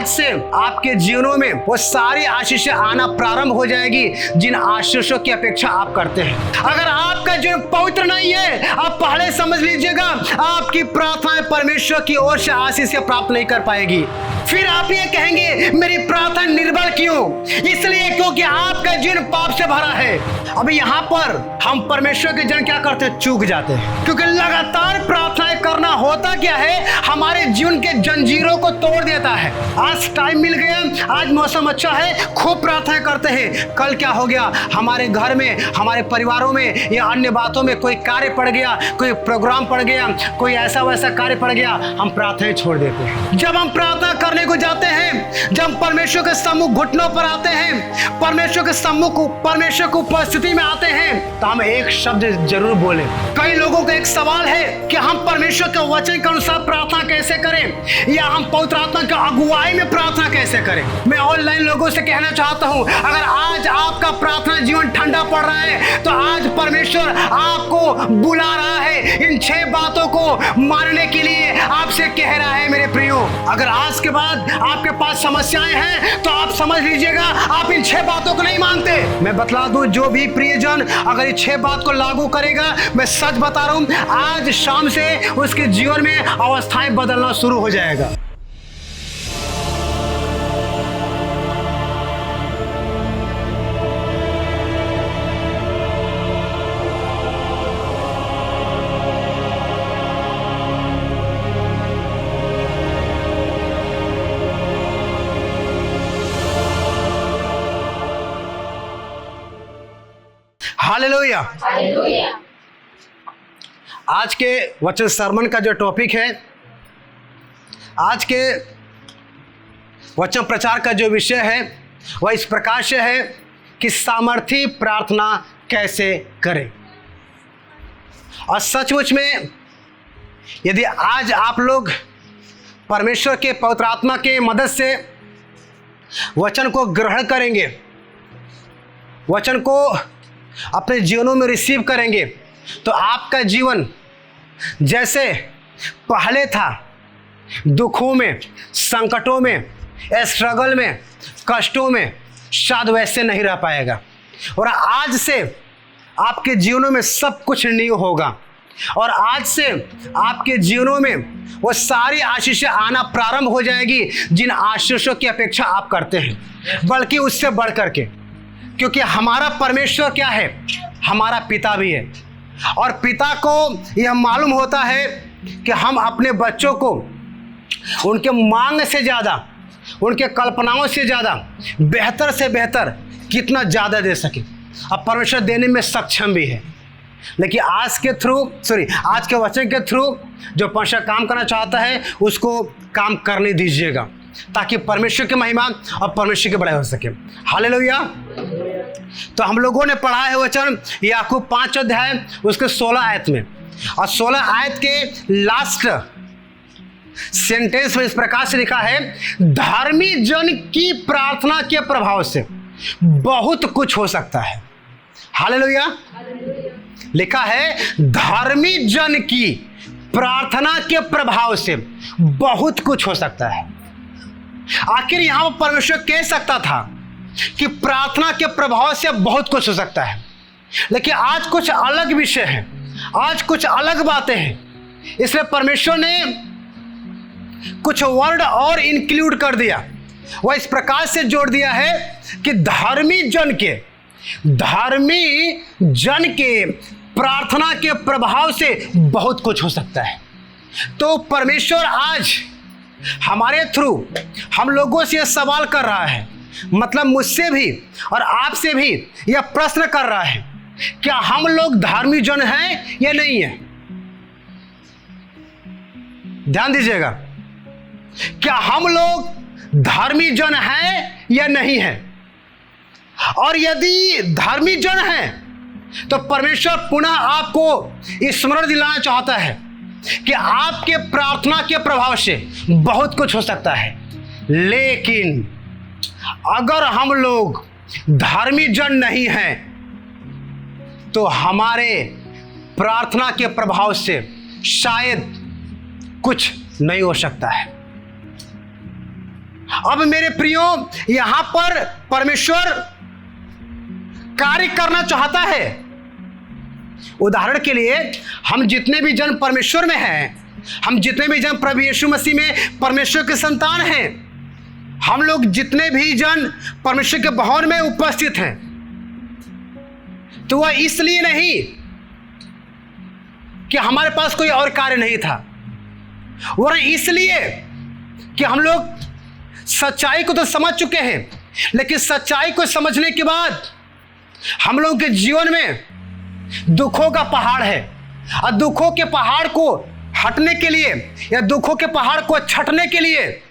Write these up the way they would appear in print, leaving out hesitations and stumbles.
आज से आपके जीवनों में वो सारी आशीषें आना प्रारंभ हो जाएगी जिन आशीषों की अपेक्षा आप करते हैं। अगर आपका जीवन पवित्र नहीं है, आप पहले समझ लीजिएगा आपकी प्रार्थनाएं परमेश्वर की ओर से आशीष प्राप्त नहीं कर पाएगी। फिर आप ये कहेंगे मेरी प्रार्थना निर्बल क्यों? इसलिए क्योंकि आपका जीवन पाप से भरा है। अभी यहाँ पर हम परमेश्वर के जन क्या करते हैं? चूक जाते हैं, क्योंकि लगातार प्रार्थनाएं करना होता क्या है, हमारे जीवन के जंजीरों को तोड़ देता है। आज टाइम मिल गया, आज मौसम अच्छा है, खूब प्रार्थना करते हैं, कल क्या हो गया, हमारे घर में, हमारे परिवारों में या अन्य बातों में कोई कार्य पड़ गया, कोई प्रोग्राम पड़ गया, कोई ऐसा वैसा कार्य पड़ गया, हम प्रार्थना छोड़ देते हैं। जब हम प्रार्थना करने को जाते हैं, जब परमेश्वर के सम्मुख घुटनों पर आते हैं, परमेश्वर के सम्मुख, परमेश्वर की उपस्थिति में आते हैं, तो हम एक शब्द जरूर बोले। कई लोगों का एक सवाल है कि हम परमेश्वर के वचन के अनुसार प्रार्थना कैसे करें, या हम पवित्र आत्मा की अगुवाई में प्रार्थना कैसे करें। मैं ऑनलाइन लोगों से कहना चाहता हूं, अगर आज आपका प्रार्थना जीवन ठंडा पड़ रहा है तो आज परमेश्वर आपको बुला रहा है इन 6 बातों को मानने के लिए। आपसे कह रहा है मेरे प्रियो, अगर आज के बाद आपके पास समस्याएं हैं तो आप समझ लीजिएगा आप इन 6 बातों को नहीं मानते। मैं बतला दूं, जो भी प्रियजन अगर ये 6 बात को लागू करेगा, मैं सच बता रहा हूं, आज शाम से उसके जीवन में अवस्थाएं बदलना शुरू हो जाएगा। हालेलुया। आज के वचन सरमन का जो टॉपिक है, आज के वचन प्रचार का जो विषय है वह इस प्रकार से है कि सामर्थी प्रार्थना कैसे करें। और सचमुच में यदि आज आप लोग परमेश्वर के पवित्र आत्मा के मदद से वचन को ग्रहण करेंगे, वचन को अपने जीवनों में रिसीव करेंगे, तो आपका जीवन जैसे पहले था, दुखों में, संकटों में, स्ट्रगल में, कष्टों में, शायद वैसे नहीं रह पाएगा। और आज से आपके जीवनों में सब कुछ न्यू होगा, और आज से आपके जीवनों में वो सारी आशीषें आना प्रारंभ हो जाएगी जिन आशीषों की अपेक्षा आप करते हैं, बल्कि उससे बढ़ करके। क्योंकि हमारा परमेश्वर क्या है? हमारा पिता भी है, और पिता को यह मालूम होता है कि हम अपने बच्चों को उनके मांग से ज़्यादा, उनके कल्पनाओं से ज़्यादा बेहतर से बेहतर कितना ज़्यादा दे सके। अब परमेश्वर देने में सक्षम भी है, लेकिन आज के वचन के थ्रू जो परमेश्वर काम करना चाहता है उसको काम करने दीजिएगा, ताकि परमेश्वर की महिमा और परमेश्वर की बड़ाई हो सके। हालेलुया। तो हम लोगों ने पढ़ा है वचन याकूब 5 अध्याय उसके 16 आयत में, और 16 आयत के लास्ट सेंटेंस में इस प्रकार से लिखा है, धर्मी जन की प्रार्थना के प्रभाव से बहुत कुछ हो सकता है। हालेलुया। लिखा है धर्मी जन की प्रार्थना के प्रभाव से बहुत कुछ हो सकता है। आखिर यहां परमेश्वर कह सकता था कि प्रार्थना के प्रभाव से बहुत कुछ हो सकता है, लेकिन आज कुछ अलग विषय है, आज कुछ अलग बातें हैं। इसलिए परमेश्वर ने कुछ वर्ड और इंक्लूड कर दिया। वह इस प्रकार से जोड़ दिया है कि धर्मी जन के प्रार्थना के प्रभाव से बहुत कुछ हो सकता है। तो परमेश्वर आज हमारे थ्रू हम लोगों से यह सवाल कर रहा है, मतलब मुझसे भी और आपसे भी यह प्रश्न कर रहा है, क्या हम लोग धार्मिक जन हैं या नहीं है? ध्यान दीजिएगा, क्या हम लोग धार्मिक जन हैं या नहीं है? और यदि धार्मिक जन हैं तो परमेश्वर पुनः आपको स्मरण दिलाना चाहता है कि आपके प्रार्थना के प्रभाव से बहुत कुछ हो सकता है। लेकिन अगर हम लोग धार्मिक जन नहीं हैं तो हमारे प्रार्थना के प्रभाव से शायद कुछ नहीं हो सकता है। अब मेरे प्रियो, यहां पर परमेश्वर कार्य करना चाहता है। उदाहरण के लिए, हम जितने भी जन परमेश्वर में हैं, हम जितने भी जन प्रभु यीशु मसीह में परमेश्वर के संतान हैं, हम लोग जितने भी जन परमेश्वर के भवन में उपस्थित हैं, तो वह इसलिए नहीं कि हमारे पास कोई और कार्य नहीं था, वह इसलिए कि हम लोग सच्चाई को तो समझ चुके हैं, लेकिन सच्चाई को समझने के बाद हम लोगों के जीवन में दुखों का पहाड़ है, और दुखों के पहाड़ को हटने के लिए या दुखों के पहाड़ को छटने के लिए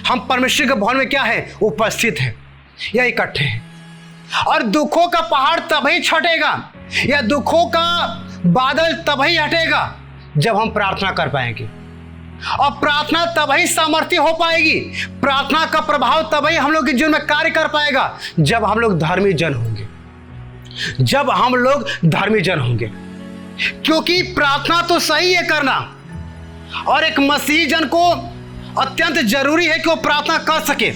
हम परमेश्वर के भवन में क्या है, उपस्थित हैं या इकट्ठे हैं। और दुखों का पहाड़ तभी छटेगा या दुखों का बादल तभी हटेगा जब हम प्रार्थना कर पाएंगे, और प्रार्थना तभी सामर्थ्य हो पाएगी, प्रार्थना का प्रभाव तभी हम लोग के जीवन में कार्य कर पाएगा जब हम लोग धर्मी जन होंगे, जब हम लोग धर्मी जन होंगे। क्योंकि प्रार्थना तो सही है करना, और एक मसीही जन को अत्यंत जरूरी है कि वो प्रार्थना कर सके,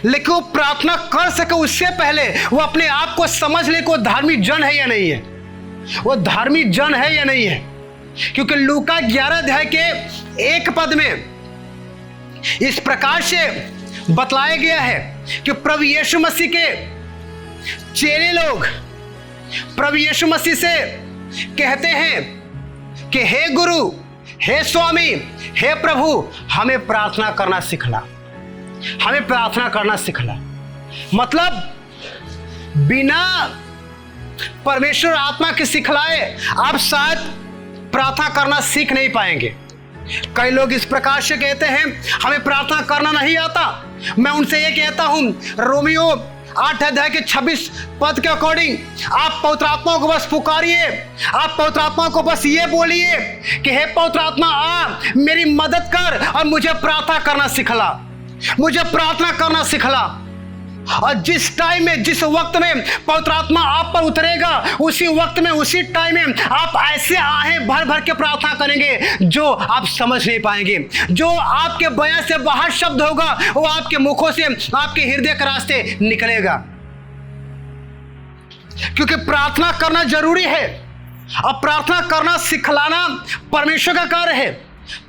लेकिन वो प्रार्थना कर सके उससे पहले वो अपने आप को समझ ले कि वो धार्मिक जन है या नहीं है, वो धार्मिक जन है या नहीं है। क्योंकि लूका 11 अध्याय के 1 पद में इस प्रकार से बतलाया गया है कि प्रभु यीशु मसीह के चेले लोग प्रभु यीशु मसीह से कहते हैं कि हे गुरु, हे स्वामी, हे प्रभु, हमें प्रार्थना करना सिखला, हमें प्रार्थना करना सिखला। मतलब बिना परमेश्वर आत्मा के सिखलाए आप शायद प्रार्थना करना सीख नहीं पाएंगे। कई लोग इस प्रकार से कहते हैं हमें प्रार्थना करना नहीं आता। मैं उनसे ये कहता हूं, रोमियो 8 अध्याय के 26 पद के अकॉर्डिंग आप पवित्र आत्मा को बस पुकारिए, आप पवित्र आत्मा को बस ये बोलिए कि हे पवित्र आत्मा, आ मेरी मदद कर और मुझे प्रार्थना करना सिखला, मुझे प्रार्थना करना सिखला। और जिस टाइम में, जिस वक्त में पवित्र आत्मा आप पर उतरेगा, उसी वक्त में, उसी टाइम में आप ऐसे आहें भर भर के प्रार्थना करेंगे जो आप समझ नहीं पाएंगे। जो आपके बयान से बाहर शब्द होगा वो आपके मुखों से, आपके हृदय के रास्ते निकलेगा। क्योंकि प्रार्थना करना जरूरी है, और प्रार्थना करना सिखलाना परमेश्वर का कार्य है।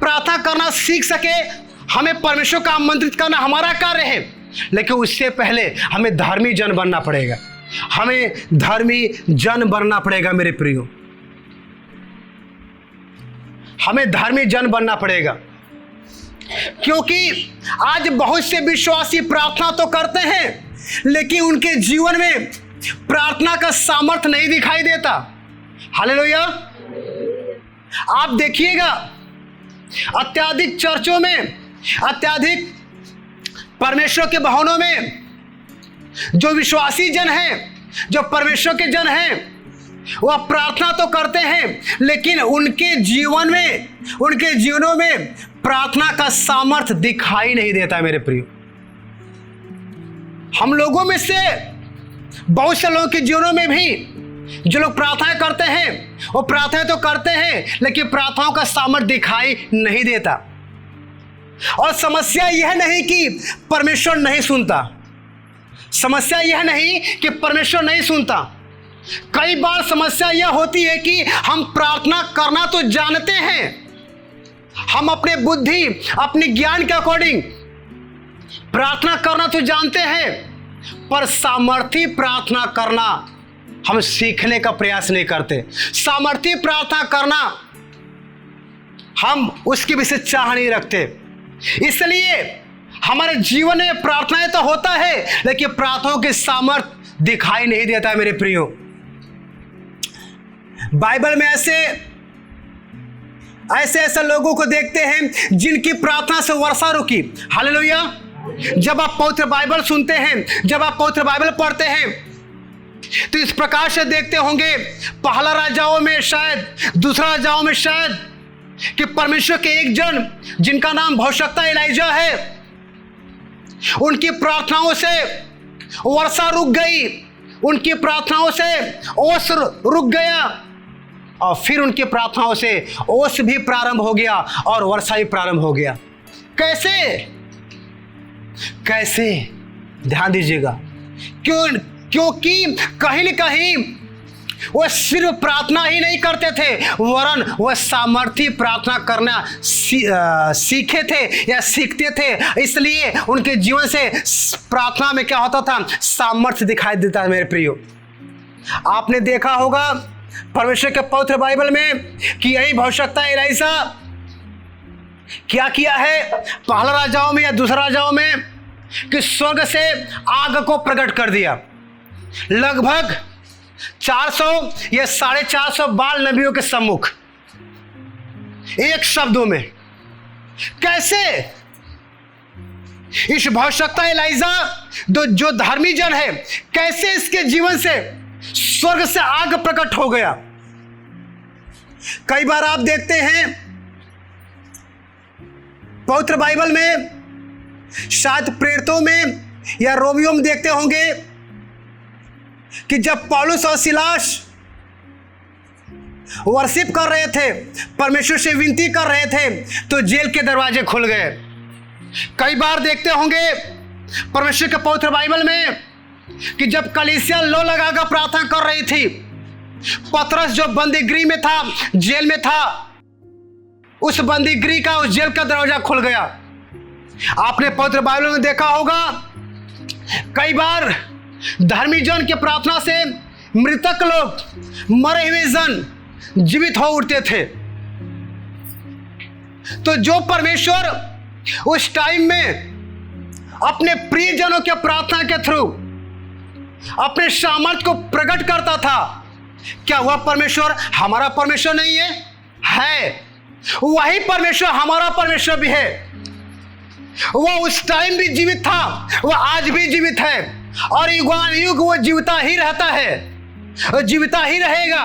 प्रार्थना करना सीख सके हमें परमेश्वर का आमंत्रित करना हमारा कार्य है, लेकिन उससे पहले हमें धर्मी जन बनना पड़ेगा, हमें धर्मी जन बनना पड़ेगा मेरे प्रियो, हमें धर्मी जन बनना पड़ेगा। क्योंकि आज बहुत से विश्वासी प्रार्थना तो करते हैं, लेकिन उनके जीवन में प्रार्थना का सामर्थ्य नहीं दिखाई देता। हालेलुया। आप देखिएगा अत्याधिक चर्चों में, अत्याधिक परमेश्वर के भवनों में जो विश्वासी जन हैं, जो परमेश्वर के जन हैं, वह प्रार्थना तो करते हैं, लेकिन उनके जीवन में, उनके जीवनों में प्रार्थना का सामर्थ्य दिखाई नहीं देता। मेरे प्रियो, हम लोगों में से बहुत से लोगों के जीवनों में भी जो लोग प्रार्थना करते हैं, वो प्रार्थना तो करते हैं, लेकिन प्रार्थनाओं का सामर्थ्य दिखाई नहीं देता। और समस्या यह नहीं कि परमेश्वर नहीं सुनता, समस्या यह नहीं कि परमेश्वर नहीं सुनता। कई बार समस्या यह होती है कि हम प्रार्थना करना तो जानते हैं, हम अपने बुद्धि, अपने ज्ञान के अकॉर्डिंग प्रार्थना करना तो जानते हैं, पर सामर्थ्य प्रार्थना करना हम सीखने का प्रयास नहीं करते। सामर्थ्य प्रार्थना करना हम उसकी विशेष चाह नहीं रखते। इसलिए हमारे जीवन में प्रार्थनाएं तो होता है, लेकिन प्रार्थनाओं के सामर्थ्य दिखाई नहीं देता है। मेरे प्रियो, बाइबल में ऐसे लोगों को देखते हैं जिनकी प्रार्थना से वर्षा रुकी। हालेलुया। जब आप पवित्र बाइबल सुनते हैं, जब आप पवित्र बाइबल पढ़ते हैं, तो इस प्रकार से देखते होंगे, पहला राजाओं में शायद, दूसरा राजाओं में शायद, कि परमेश्वर के एक जन जिनका नाम भविष्यवक्ता एलिजा है, उनकी प्रार्थनाओं से वर्षा रुक गई, उनकी प्रार्थनाओं से ओस रुक गया, और फिर उनकी प्रार्थनाओं से ओस भी प्रारंभ हो गया और वर्षा भी प्रारंभ हो गया। कैसे? कैसे? ध्यान दीजिएगा, क्योंकि कहीं न कहीं वो सिर्फ प्रार्थना ही नहीं करते थे, वरन वह सामर्थी प्रार्थना करना सीखे थे या सीखते थे। इसलिए उनके जीवन से प्रार्थना में क्या होता था? सामर्थ्य दिखाई देता है। मेरे प्रियो, आपने देखा होगा परमेश्वर के पवित्र बाइबल में कि यही भविष्यवक्ता एलीशा क्या किया है पहला राजाओं में या दूसरा राजाओं में, कि स्वर्ग से आग को प्रकट कर दिया। लगभग 400 या 450 बाल नबियों के सम्मुख, एक शब्दों में। कैसे? इस भविष्यवक्ता एलीशा जो धर्मी जन है, कैसे इसके जीवन से स्वर्ग से आग प्रकट हो गया? कई बार आप देखते हैं पवित्र बाइबल में, शायद प्रेरितों में या रोमियों में देखते होंगे कि जब पौलुस और सिलास वर्शिप कर रहे थे, परमेश्वर से विनती कर रहे थे, तो जेल के दरवाजे खुल गए। कई बार देखते होंगे परमेश्वर के पवित्र बाइबल में कि जब कलीसिया लो लगाकर प्रार्थना कर रही थी, पतरस जो बंदीगृह में था, जेल में था, उस बंदीगृह का, उस जेल का दरवाजा खुल गया। आपने पवित्र बाइबल में देखा होगा कई बार धर्मी जन की प्रार्थना से मृतक लोग, मरे हुए जन जीवित हो उठते थे। तो जो परमेश्वर उस टाइम में अपने प्रियजनों के प्रार्थना के थ्रू अपने सामर्थ्य को प्रकट करता था, क्या वह परमेश्वर हमारा परमेश्वर नहीं है? है। वही परमेश्वर हमारा परमेश्वर भी है। वह उस टाइम भी जीवित था, वह आज भी जीवित है, और युगान युग वो जीविता ही रहता है, और जीविता ही रहेगा,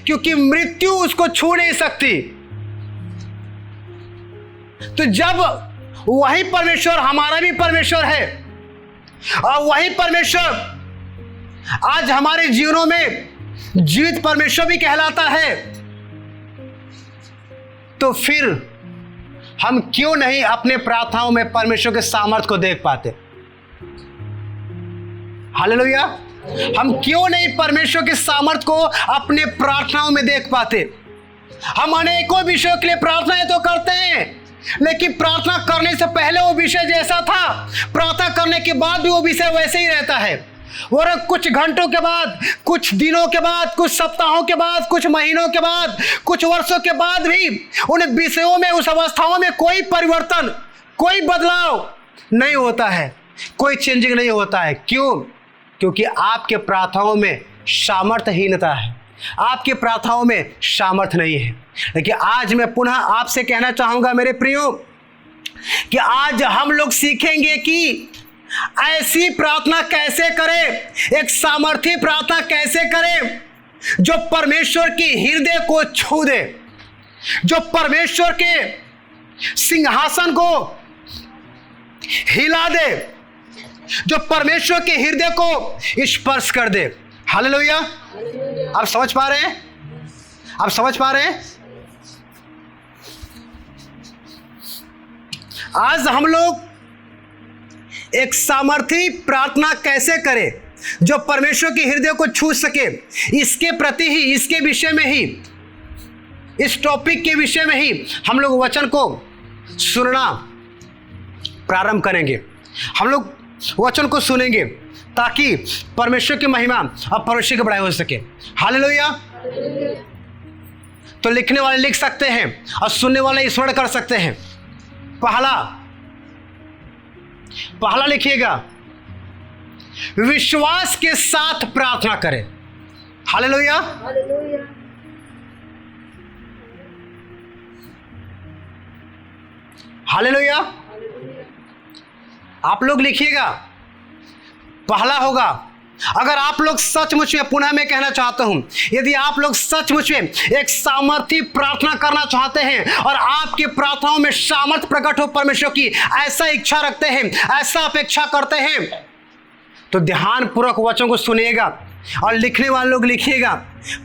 क्योंकि मृत्यु उसको छू नहीं सकती। तो जब वही परमेश्वर हमारा भी परमेश्वर है, और वही परमेश्वर आज हमारे जीवनों में जीवित परमेश्वर भी कहलाता है, तो फिर हम क्यों नहीं अपने प्रार्थनाओं में परमेश्वर के सामर्थ्य को देख पाते? हालेलुया। हम क्यों नहीं परमेश्वर के सामर्थ्य को अपने प्रार्थनाओं में देख पाते? हम अनेकों विषयों के लिए प्रार्थनाएं तो करते हैं, लेकिन प्रार्थना करने से पहले वो विषय जैसा था, प्रार्थना करने के बाद भी वो विषय वैसे ही रहता है। और कुछ घंटों के बाद, कुछ दिनों के बाद, कुछ सप्ताहों के बाद, कुछ महीनों के बाद, कुछ वर्षों के बाद भी उन विषयों में, उस अवस्थाओं में कोई परिवर्तन, कोई बदलाव नहीं होता है, कोई चेंजिंग नहीं होता है। क्यों? क्योंकि आपके प्रार्थनाओं में सामर्थ्यहीनता है, आपके प्रार्थनाओं में सामर्थ्य नहीं है। लेकिन आज मैं पुनः आपसे कहना चाहूंगा मेरे प्रियो, कि आज हम लोग सीखेंगे कि ऐसी प्रार्थना कैसे करें, एक सामर्थी प्रार्थना कैसे करें जो परमेश्वर की हृदय को छू दे, जो परमेश्वर के सिंहासन को हिला दे, जो परमेश्वर के हृदय को स्पर्श कर दे। हालेलुया। आप समझ पा रहे हैं? आप समझ पा रहे हैं? आज हम लोग एक सामर्थी प्रार्थना कैसे करें जो परमेश्वर के हृदय को छू सके, इसके प्रति ही, इसके विषय में ही, इस टॉपिक के विषय में ही हम लोग वचन को सुनना प्रारंभ करेंगे। हम लोग वचन को सुनेंगे ताकि परमेश्वर की महिमा और परमेश्वर की बड़ाई हो सके। हालेलुया। तो लिखने वाले लिख सकते हैं और सुनने वाले स्मरण कर सकते हैं। पहला लिखिएगा, विश्वास के साथ प्रार्थना करें। हालेलुया। हालेलुया। आप लोग लिखिएगा, पहला होगा, अगर आप लोग सचमुच में, पुनः मैं कहना चाहता हूं, यदि आप लोग सचमुच में एक सामर्थी प्रार्थना करना चाहते हैं और आपकी प्रार्थनाओं में सामर्थ्य प्रकट हो परमेश्वर की, ऐसा इच्छा रखते हैं, ऐसा अपेक्षा करते हैं, तो ध्यानपूर्वक वचन को सुनिएगा और लिखने वाले लोग लिखिएगा,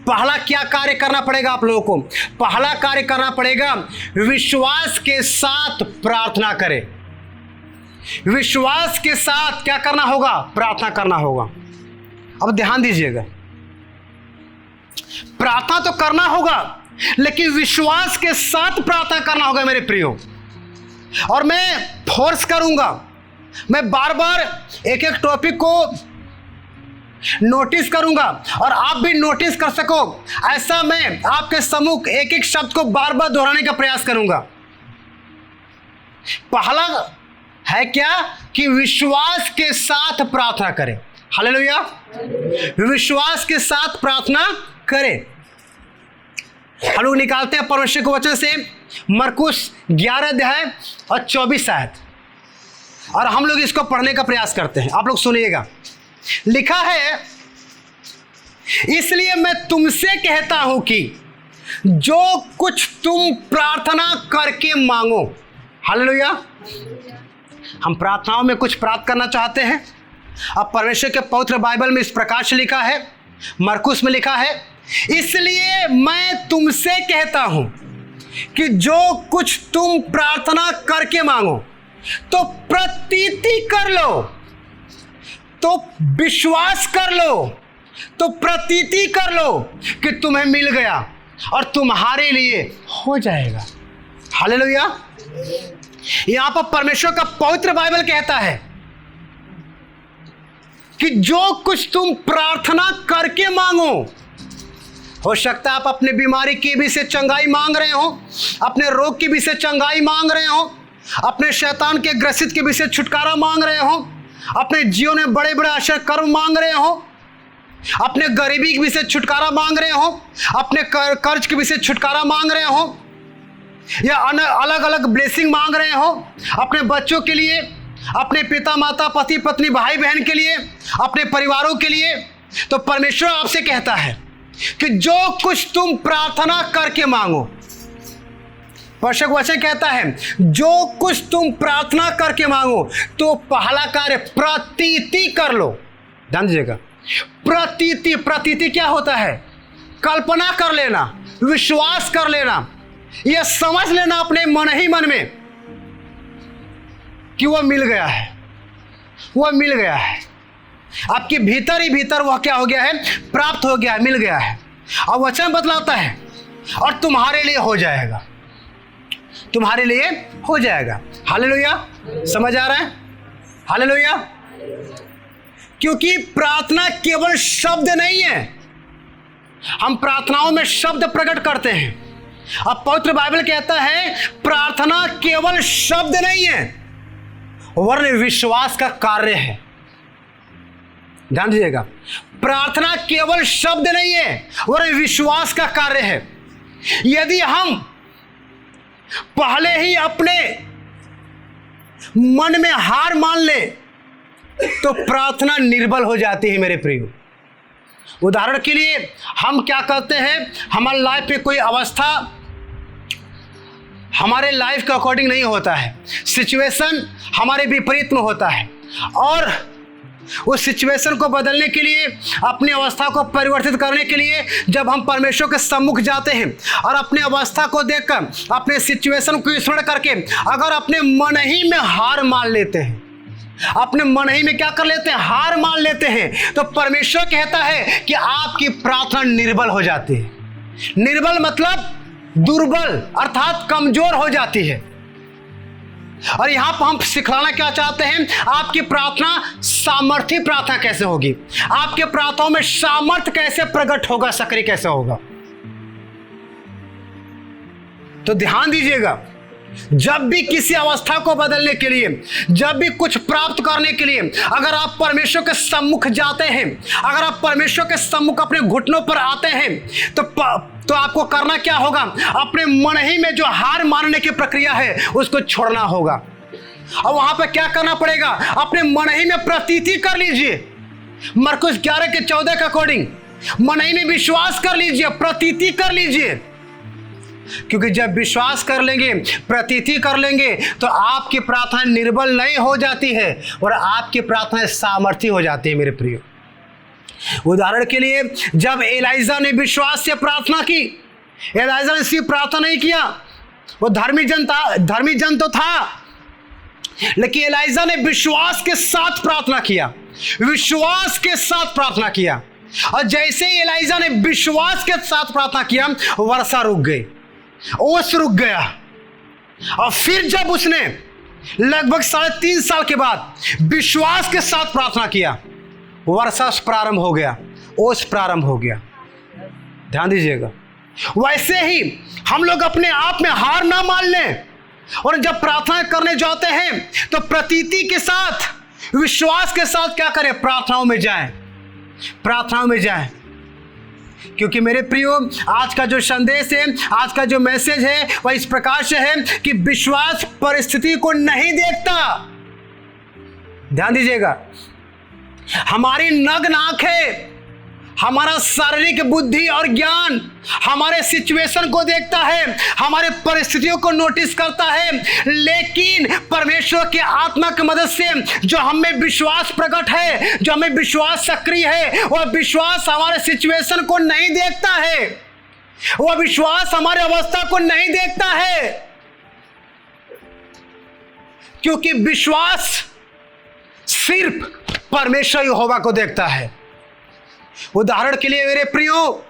पहला क्या कार्य करना पड़ेगा आप लोगों को? पहला कार्य करना पड़ेगा, विश्वास के साथ प्रार्थना करें। विश्वास के साथ क्या करना होगा? प्रार्थना करना होगा। अब ध्यान दीजिएगा, प्रार्थना तो करना होगा, लेकिन विश्वास के साथ प्रार्थना करना होगा मेरे प्रियो। और मैं फोर्स करूंगा, मैं बार बार एक एक टॉपिक को नोटिस करूंगा और आप भी नोटिस कर सको, ऐसा मैं आपके सम्मुख एक एक शब्द को बार बार दोहराने का प्रयास करूंगा। पहला है क्या? कि विश्वास के साथ प्रार्थना करें। हालेलुया, विश्वास के साथ प्रार्थना करें। हम लोग निकालते हैं परमेश्वर के वचन से मरकुस 11 अध्याय और 24 आयत, और हम लोग इसको पढ़ने का प्रयास करते हैं। आप लोग सुनिएगा, लिखा है, इसलिए मैं तुमसे कहता हूं कि जो कुछ तुम प्रार्थना करके मांगो। हालेलुया, हम प्रार्थनाओं में कुछ प्राप्त करना चाहते हैं। अब परमेश्वर के पवित्र बाइबल में इस प्रकार से लिखा है, मरकुस में लिखा है, इसलिए मैं तुमसे कहता हूं कि जो कुछ तुम प्रार्थना करके मांगो तो प्रतीति कर लो, तो विश्वास कर लो, तो प्रतीति कर लो कि तुम्हें मिल गया और तुम्हारे लिए हो जाएगा। हालेलुया, यहां पर परमेश्वर का पवित्र बाइबल कहता है कि जो कुछ तुम प्रार्थना करके मांगो, हो सकता है आप अपने बीमारी की भी से चंगाई मांग रहे हो, अपने रोग की भी से चंगाई मांग रहे हो, अपने शैतान के ग्रसित के भी से छुटकारा मांग रहे हो, अपने जीवन में बड़े बड़े आश्चर्य कर्म मांग रहे हो, अपने गरीबी के भी से छुटकारा मांग रहे हो, अपने कर्ज के भी से छुटकारा मांग रहे हो, या अलग अलग ब्लेसिंग मांग रहे हो अपने बच्चों के लिए, अपने पिता माता पति पत्नी भाई बहन के लिए, अपने परिवारों के लिए, तो परमेश्वर आपसे कहता है कि जो कुछ तुम प्रार्थना करके मांगो। परमेश्वर वचन कहता है जो कुछ तुम प्रार्थना करके मांगो तो पहला कार्य प्रतीति कर लो। ध्यान दीजिएगा, प्रतीति, प्रतीति क्या होता है? कल्पना कर लेना, विश्वास कर लेना, यह समझ लेना अपने मन ही मन में कि वह मिल गया है, वह मिल गया है। आपके भीतर ही भीतर वह क्या हो गया है? प्राप्त हो गया है, मिल गया है। और वचन बतलाता है और तुम्हारे लिए हो जाएगा, तुम्हारे लिए हो जाएगा। हालेलुया, समझ आ रहा है? हालेलुया, क्योंकि प्रार्थना केवल शब्द नहीं है। हम प्रार्थनाओं में शब्द प्रकट करते हैं। अब पवित्र बाइबल कहता है प्रार्थना केवल शब्द नहीं है, वरन विश्वास का कार्य है। ध्यान दीजिएगा, प्रार्थना केवल शब्द नहीं है वरन विश्वास का कार्य है। यदि हम पहले ही अपने मन में हार मान ले तो प्रार्थना निर्बल हो जाती है मेरे प्रियो। उदाहरण के लिए हम क्या करते हैं, हमारे लाइफ पे कोई अवस्था हमारे लाइफ के अकॉर्डिंग नहीं होता है, सिचुएशन हमारे विपरीत में होता है, और उस सिचुएशन को बदलने के लिए, अपनी अवस्था को परिवर्तित करने के लिए जब हम परमेश्वर के सम्मुख जाते हैं और अपनी अवस्था को देखकर, अपने सिचुएशन को स्मरण करके अगर अपने मन ही में हार मान लेते हैं, अपने मन ही में क्या कर लेते हैं? हार मान लेते हैं, तो परमेश्वर कहता है कि आपकी प्रार्थना निर्बल हो जाती है। निर्बल मतलब दुर्बल, अर्थात कमजोर हो जाती है। और यहां पर हम सिखलाना क्या चाहते हैं? आपकी प्रार्थना सामर्थी प्रार्थना कैसे होगी, आपके प्रार्थनाओं में सामर्थ कैसे प्रकट होगा, सक्रिय कैसे होगा। तो ध्यान दीजिएगा, जब भी किसी अवस्था को बदलने के लिए, जब भी कुछ प्राप्त करने के लिए अगर आप परमेश्वर के सम्मुख जाते हैं, अगर आप परमेश्वर के सम्मुख अपने घुटनों पर आते हैं, तो आपको करना क्या होगा? अपने मन ही में जो हार मानने की प्रक्रिया है उसको छोड़ना होगा। और वहां पर क्या करना पड़ेगा? अपने मन ही में प्रतीति कर लीजिए, मरकुस 11 के 14 के अकॉर्डिंग मन ही में विश्वास कर लीजिए, प्रतीति कर लीजिए। क्योंकि जब विश्वास कर लेंगे, प्रतीति कर लेंगे, तो आपकी प्रार्थना निर्बल नहीं हो जाती है और आपकी प्रार्थना सामर्थी हो जाती है मेरे प्रियो। उदाहरण के लिए जब एलाइजा ने विश्वास से प्रार्थना की, एलाइजा ने सिर्फ प्रार्थना नहीं किया, वो धर्मी जन तो था, लेकिन एलाइजा ने विश्वास के साथ प्रार्थना किया, विश्वास के साथ प्रार्थना किया। और जैसे ही एलाइजा ने विश्वास के साथ प्रार्थना किया, वर्षा रुक गई, ओस रुक गया। और फिर जब उसने लगभग 3.5 साल के बाद विश्वास के साथ प्रार्थना किया, वर्षा प्रारंभ हो गया, ओस प्रारंभ हो गया। ध्यान दीजिएगा। वैसे ही हम लोग अपने आप में हार ना मान लें, और जब प्रार्थना करने जाते हैं तो प्रतीति के साथ, विश्वास के साथ क्या करें? प्रार्थनाओं में जाएं, प्रार्थनाओं में जाएं। क्योंकि मेरे प्रियो, आज का जो संदेश है, आज का जो मैसेज है, वह इस प्रकार से है कि विश्वास परिस्थिति को नहीं देखता। ध्यान दीजिएगा। हमारी नग्न आंखें, हमारा शारीरिक बुद्धि और ज्ञान हमारे सिचुएशन को देखता है, हमारे परिस्थितियों को नोटिस करता है, लेकिन परमेश्वर के आत्मा की मदद से जो हमें विश्वास प्रकट है, जो हमें विश्वास सक्रिय है, वह विश्वास हमारे सिचुएशन को नहीं देखता है, वह विश्वास हमारे अवस्था को नहीं देखता है, क्योंकि विश्वास सिर्फ परमेश्वर यहोवा को देखता है। उदाहरण के लिए मेरे प्रियो,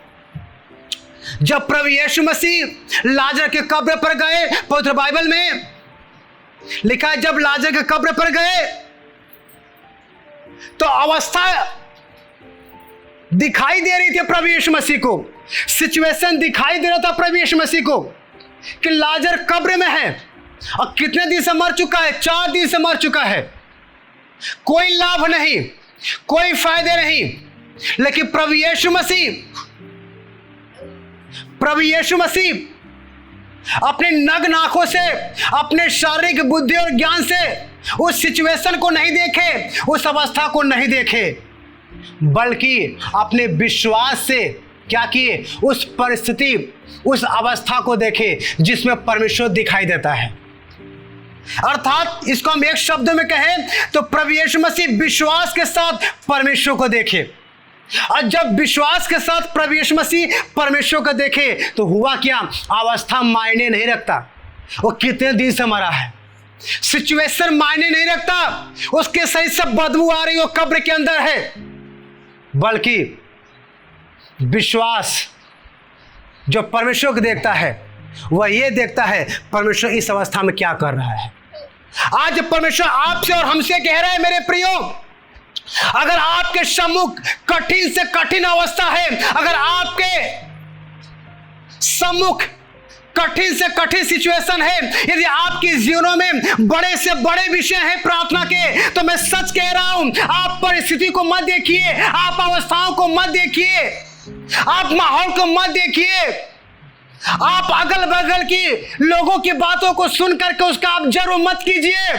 जब प्रभु यीशु मसीह लाजर के कब्र पर गए, पवित्र बाइबल में लिखा है जब लाजर के कब्र पर गए तो अवस्था दिखाई दे रही थी प्रभु यीशु मसीह को, सिचुएशन दिखाई दे रहा था प्रभु यीशु मसीह को कि लाजर कब्र में है और कितने दिन से मर चुका है, 4 दिन से मर चुका है, कोई लाभ नहीं, कोई फायदे नहीं। लेकिन प्रभु यीशु मसीह अपने नग्न आंखों से, अपने शारीरिक बुद्धि और ज्ञान से उस सिचुएशन को नहीं देखे, उस अवस्था को नहीं देखे, बल्कि अपने विश्वास से क्या किए? उस परिस्थिति, उस अवस्था को देखे जिसमें परमेश्वर दिखाई देता है। अर्थात इसको हम एक शब्द में कहें तो प्रभु यीशु मसीह विश्वास के साथ परमेश्वर को देखे। और जब विश्वास के साथ प्रभु यीशु मसीह परमेश्वर को देखे तो हुआ क्या? अवस्था मायने नहीं रखता, वो कितने दिन से मरा है, सिचुएशन मायने नहीं रखता, उसके सही से बदबू आ रही हो, कब्र के अंदर है, बल्कि विश्वास जो परमेश्वर को देखता है वह ये देखता है परमेश्वर इस अवस्था में क्या कर रहा है। आज परमेश्वर आपसे और हमसे कह रहा है मेरे प्रियो, अगर आपके सम्मुख कठिन से कठिन अवस्था है, अगर आपके सम्मुख कठिन से कठिन सिचुएशन है, यदि आपके जीवनों में बड़े से बड़े विषय हैं प्रार्थना के, तो मैं सच कह रहा हूं, आप परिस्थिति को मत देखिए, आप अवस्थाओं को मत देखिए, आप माहौल को मत देखिए, आप अगल बगल की लोगों की बातों को सुन करके उसका आप जर्व मत कीजिए,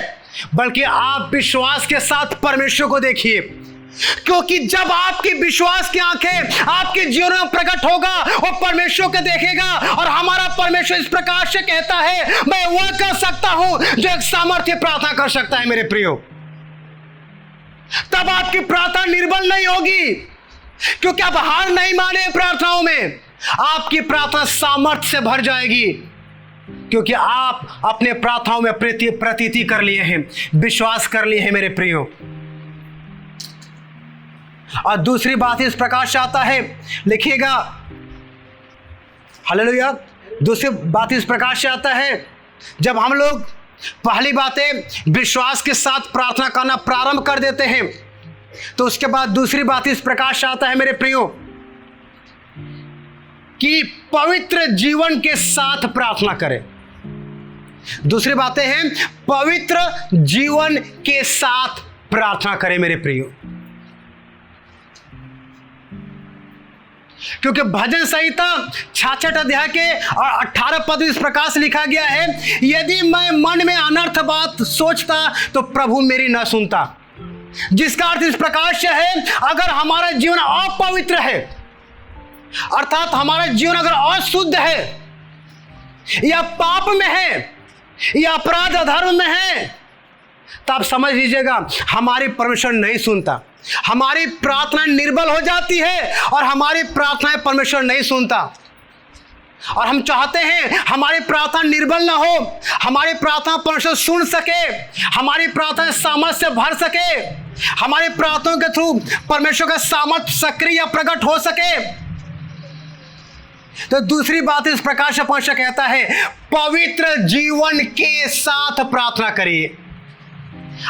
बल्कि आप विश्वास के साथ परमेश्वर को देखिए। क्योंकि जब आपकी विश्वास की आंखें आपके जीवन में प्रकट होगा, वो परमेश्वर को देखेगा, और हमारा परमेश्वर इस प्रकार से कहता है, मैं वह कर सकता हूं जो एक सामर्थ्य प्रार्थना कर सकता है मेरे प्रियो। तब आपकी प्रार्थना निर्बल नहीं होगी, क्योंकि आप हार नहीं माने प्रार्थनाओं में, आपकी प्रार्थना सामर्थ्य से भर जाएगी, क्योंकि आप अपने प्रार्थनाओं में प्रतीति कर लिए हैं, विश्वास कर लिए हैं मेरे प्रियो। और दूसरी बात इस प्रकार से आता है, लिखिएगा, हालेलुया। दूसरी बात इस प्रकार से आता है, जब हम लोग पहली बातें विश्वास के साथ प्रार्थना करना प्रारंभ कर देते हैं, तो उसके बाद दूसरी बात इस प्रकार से आता है मेरे प्रियो कि पवित्र जीवन के साथ प्रार्थना करें। दूसरी बातें हैं, पवित्र जीवन के साथ प्रार्थना करें मेरे प्रियो। क्योंकि भजन संहिता 66 अध्याय के और 18 पद इस प्रकार से लिखा गया है, यदि मैं मन में अनर्थ बात सोचता तो प्रभु मेरी न सुनता। जिसका अर्थ इस प्रकार से है, अगर हमारा जीवन अपवित्र है, अर्थात हमारा जीवन अगर अशुद्ध है या पाप में है या अपराध अधर्म में है, तो आप समझ लीजिएगा हमारी परमेश्वर नहीं सुनता। हमारी प्रार्थना निर्बल हो जाती है और हमारी प्रार्थनाएं परमेश्वर नहीं सुनता। और हम चाहते हैं हमारी प्रार्थना निर्बल ना हो, हमारी प्रार्थना परमेश्वर सुन सके, हमारी प्रार्थना सामर्थ्य से भर सके, हमारी प्रार्थनाओं के थ्रू परमेश्वर का सामर्थ्य सक्रिय या प्रकट हो सके। तो दूसरी बात इस प्रकार से परमेश्वर कहता है, पवित्र जीवन के साथ प्रार्थना करिए।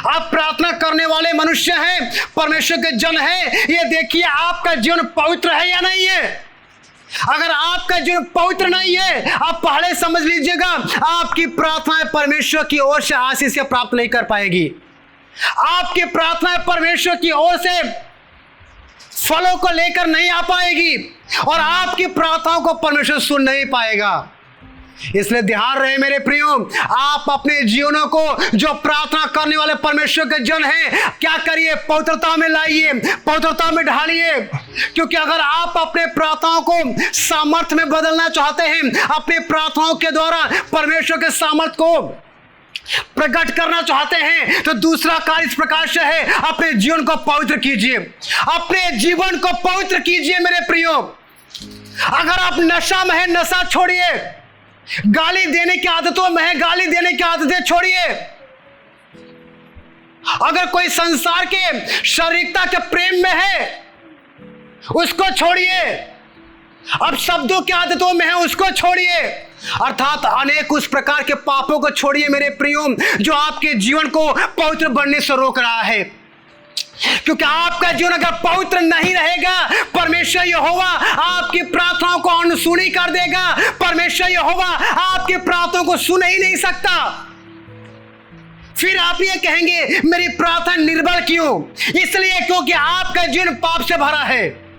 आप प्रार्थना करने वाले मनुष्य हैं, परमेश्वर के जन हैं, ये देखिए आपका जीवन पवित्र है या नहीं है। अगर आपका जीवन पवित्र नहीं है, आप पहले समझ लीजिएगा आपकी प्रार्थनाएं परमेश्वर की ओर से आशीष से प्राप्त नहीं कर पाएगी। आपकी प्रार्थनाएं परमेश्वर की ओर से फलों को लेकर नहीं आ पाएगी और आपकी प्रार्थनाओं को परमेश्वर सुन नहीं पाएगा। इसलिए ध्यान रहे मेरे प्रियो, आप अपने जीवनों को जो प्रार्थना करने वाले परमेश्वर के जन हैं, क्या करिए, पवित्रता में लाइए, पवित्रता में ढालिए। क्योंकि अगर आप अपने प्रार्थनाओं को सामर्थ्य में बदलना चाहते हैं, अपने प्रार्थनाओं के द्वारा परमेश्वर के सामर्थ्य को प्रकट करना चाहते हैं, तो दूसरा कार्य इस प्रकार से है, अपने जीवन को पवित्र कीजिए, अपने जीवन को पवित्र कीजिए मेरे प्रियो। अगर आप नशा में है, नशा छोड़िए, गाली देने की आदतों में है, गाली देने की आदतें छोड़िए। अगर कोई संसार के शारीरिकता के प्रेम में है, उसको छोड़िए। अब शब्दों की आदतों में है, उसको छोड़िए। अर्थात अनेक उस प्रकार के पापों को छोड़िए मेरे प्रियो, जो आपके जीवन को पवित्र बनने से रोक रहा है। क्योंकि आपका जीवन अगर पवित्र नहीं रहेगा, परमेश्वर यहोवा आपकी प्रार्थनाओं को अनसुनी कर देगा। परमेश्वर यहोवा आपकी प्रार्थनाओं को सुन ही नहीं सकता। फिर आप ये कहेंगे मेरी प्रार्थना निर्बल क्यों? इसलिए क्योंकि आपका जीवन पाप से भरा है।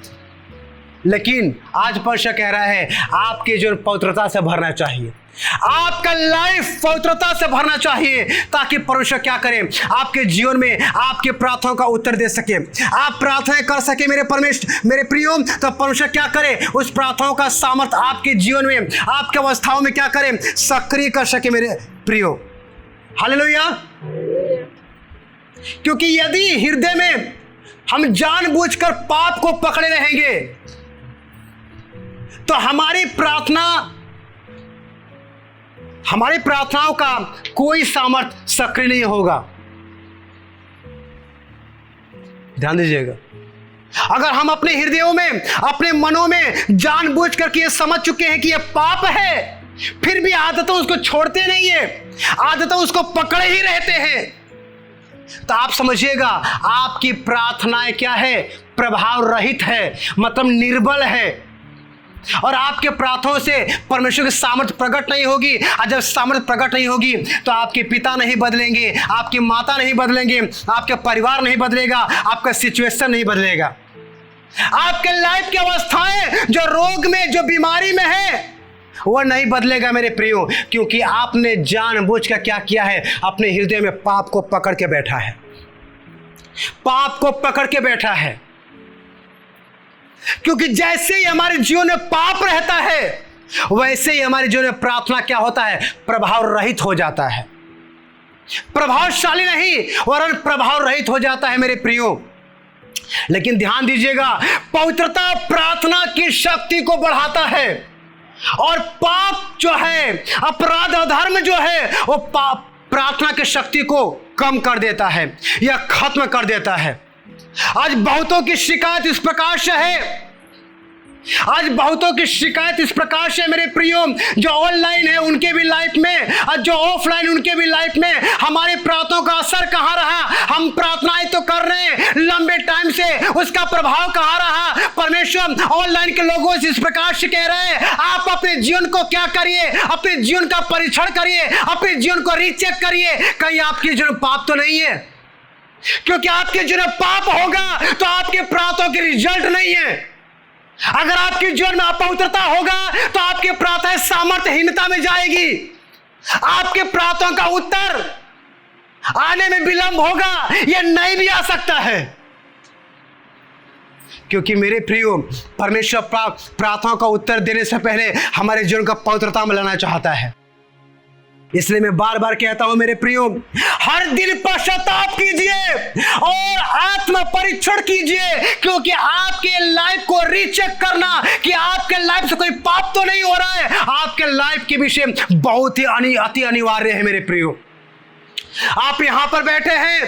लेकिन आज परमेश्वर कह रहा है आपके जीवन पवित्रता से भरना चाहिए, आपका लाइफ पवित्रता से भरना चाहिए, ताकि परमेश्वर क्या करे, आपके जीवन में आपके प्रार्थनाओं का उत्तर दे सके, आप प्रार्थनाएं कर सके मेरे परमेश्वर, मेरे प्रियो। तो परमेश्वर क्या करे, उस प्रार्थनाओं का सामर्थ्य आपके जीवन में, आपके अवस्थाओं में क्या करे, सक्रिय कर सके मेरे प्रियो। हालेलुया। क्योंकि यदि हृदय में हम जानबूझकर पाप को पकड़े रहेंगे, तो हमारी प्रार्थनाओं का कोई सामर्थ्य सक्रिय नहीं होगा। ध्यान दीजिएगा, अगर हम अपने हृदयों में, अपने मनों में जानबूझकर कि ये समझ चुके हैं कि ये पाप है, फिर भी आदतों उसको छोड़ते नहीं है, आदतों उसको पकड़े ही रहते हैं, तो आप समझिएगा आपकी प्रार्थनाएं क्या है, प्रभाव रहित है, मतलब निर्बल है। और आपके प्रार्थनाओं से परमेश्वर की सामर्थ्य प्रकट नहीं होगी। और जब सामर्थ्य प्रकट नहीं होगी तो आपके पिता नहीं बदलेंगे, आपकी माता नहीं बदलेंगे, आपके परिवार नहीं बदलेगा, आपका सिचुएशन नहीं बदलेगा, आपके लाइफ की अवस्थाएं जो रोग में, जो बीमारी में है, वो नहीं बदलेगा मेरे प्रियो। क्योंकि आपने जानबूझकर क्या किया है, अपने हृदय में पाप को पकड़ के बैठा है, पाप को पकड़ के बैठा है। क्योंकि जैसे ही हमारे जीवन में पाप रहता है, वैसे ही हमारे जीवन में प्रार्थना क्या होता है, प्रभाव रहित हो जाता है, प्रभावशाली नहीं वरन प्रभाव रहित हो जाता है मेरे प्रियो। लेकिन ध्यान दीजिएगा, पवित्रता प्रार्थना की शक्ति को बढ़ाता है, और पाप जो है, अपराध अधर्म जो है, वो प्रार्थना की शक्ति को कम कर देता है या खत्म कर देता है। आज बहुतों की शिकायत इस प्रकार से है, आज बहुतों की शिकायत इस प्रकार से मेरे प्रियो, जो ऑनलाइन है उनके भी लाइफ में और जो ऑफलाइन उनके भी लाइफ में, हमारी प्रार्थनाओं का असर कहाँ रहा? हम प्रार्थनाएं तो कर रहे हैं लंबे टाइम से, उसका प्रभाव कहाँ रहा? परमेश्वर ऑनलाइन के लोगों से इस प्रकार से कह रहे हैं, आप अपने जीवन को क्या करिए, अपने जीवन का परीक्षण करिए, अपने जीवन को रीचेक करिए, कहीं आपके जीवन पाप तो नहीं है। क्योंकि आपके जीवन में पाप होगा तो आपके प्रार्थनाओं के रिजल्ट नहीं है। अगर आपके जीवन में अपवित्रता होगा तो आपकी प्रार्थना सामर्थ्यहीनता में जाएगी, आपके प्रार्थनाओं का उत्तर आने में विलंब होगा, यह नहीं भी आ सकता है। क्योंकि मेरे प्रियो, परमेश्वर प्रार्थनाओं का उत्तर देने से पहले हमारे जीवन का पवित्रता में लाना चाहता है। इसलिए मैं बार बार कहता हूं मेरे प्रियो, हर दिन पश्चाताप कीजिए और आत्म परीक्षण कीजिए, क्योंकि आपके लाइफ को रीचेक करना कि आपके लाइफ से कोई पाप तो नहीं हो रहा है, आपके लाइफ के विषय बहुत ही अति अनिवार्य है मेरे प्रियो। आप यहां पर बैठे हैं,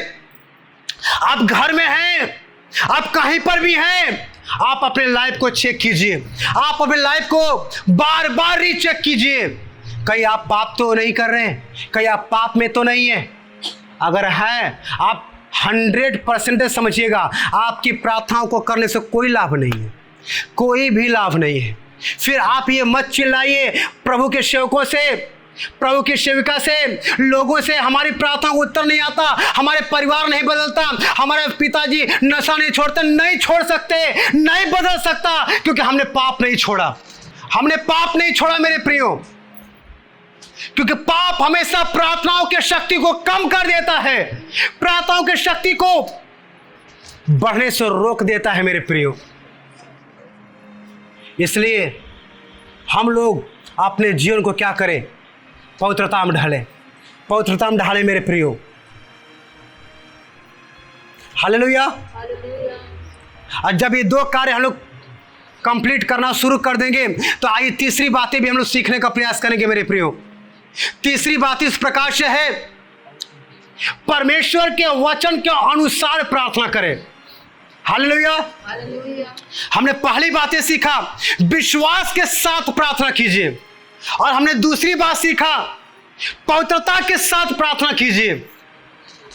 आप घर में हैं, आप कहीं पर भी हैं, आप अपने लाइफ को चेक कीजिए, आप अपने लाइफ को बार बार रीचेक कीजिए। कहीं आप पाप तो नहीं कर रहे हैं, कहीं आप पाप में तो नहीं है। अगर है, आप 100% समझिएगा आपकी प्रार्थनाओं को करने से कोई लाभ नहीं है, कोई भी लाभ नहीं है। फिर आप ये मत चिल्लाइए प्रभु के सेवकों से, प्रभु की सेविका से, लोगों से, हमारी प्रार्थना को उत्तर नहीं आता, हमारे परिवार नहीं बदलता, हमारे पिताजी नशा नहीं छोड़ते। नहीं छोड़ सकते, नहीं बदल सकता, क्योंकि हमने पाप नहीं छोड़ा, हमने पाप नहीं छोड़ा मेरे प्रियो। क्योंकि पाप हमेशा प्रार्थनाओं की शक्ति को कम कर देता है, प्रार्थनाओं की शक्ति को बढ़ने से रोक देता है मेरे प्रियो। इसलिए हम लोग अपने जीवन को क्या करें, पवित्रता में ढालें, पवित्रता में ढालें मेरे प्रियो। हालेलुया। और जब ये 2 कार्य हम लोग कंप्लीट करना शुरू कर देंगे तो आइए तीसरी बातें भी हम लोग सीखने का प्रयास करेंगे मेरे प्रियो। तीसरी बात इस प्रकार से है, परमेश्वर के वचन के अनुसार प्रार्थना करें। हालेलुया। हमने पहली बातें सीखा, विश्वास के साथ प्रार्थना कीजिए, और हमने दूसरी बात सीखा, पवित्रता के साथ प्रार्थना कीजिए,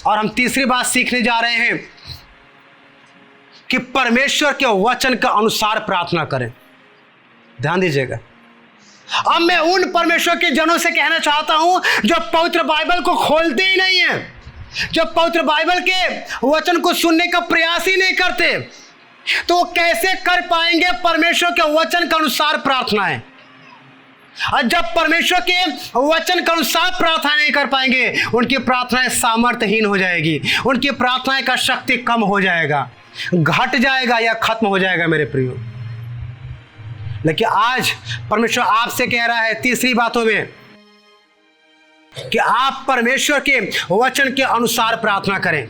और हम तीसरी बात सीखने जा रहे हैं कि परमेश्वर के वचन के अनुसार प्रार्थना करें। ध्यान दीजिएगा। अब मैं उन परमेश्वर के जनों से कहना चाहता हूं जो पवित्र बाइबल को खोलते ही नहीं है, जो पवित्र बाइबल के वचन को सुनने का प्रयास ही नहीं करते, तो वो कैसे कर पाएंगे परमेश्वर के वचन के अनुसार प्रार्थनाएं। और जब परमेश्वर के वचन के अनुसार प्रार्थना नहीं कर पाएंगे, उनकी प्रार्थनाएं सामर्थ्यहीन हो जाएगी, उनकी प्रार्थनाएं का शक्ति कम हो जाएगा, घट जाएगा या खत्म हो जाएगा मेरे प्रियो। लेकिन आज परमेश्वर आपसे कह रहा है तीसरी बातों में कि आप परमेश्वर के वचन के अनुसार प्रार्थना करें।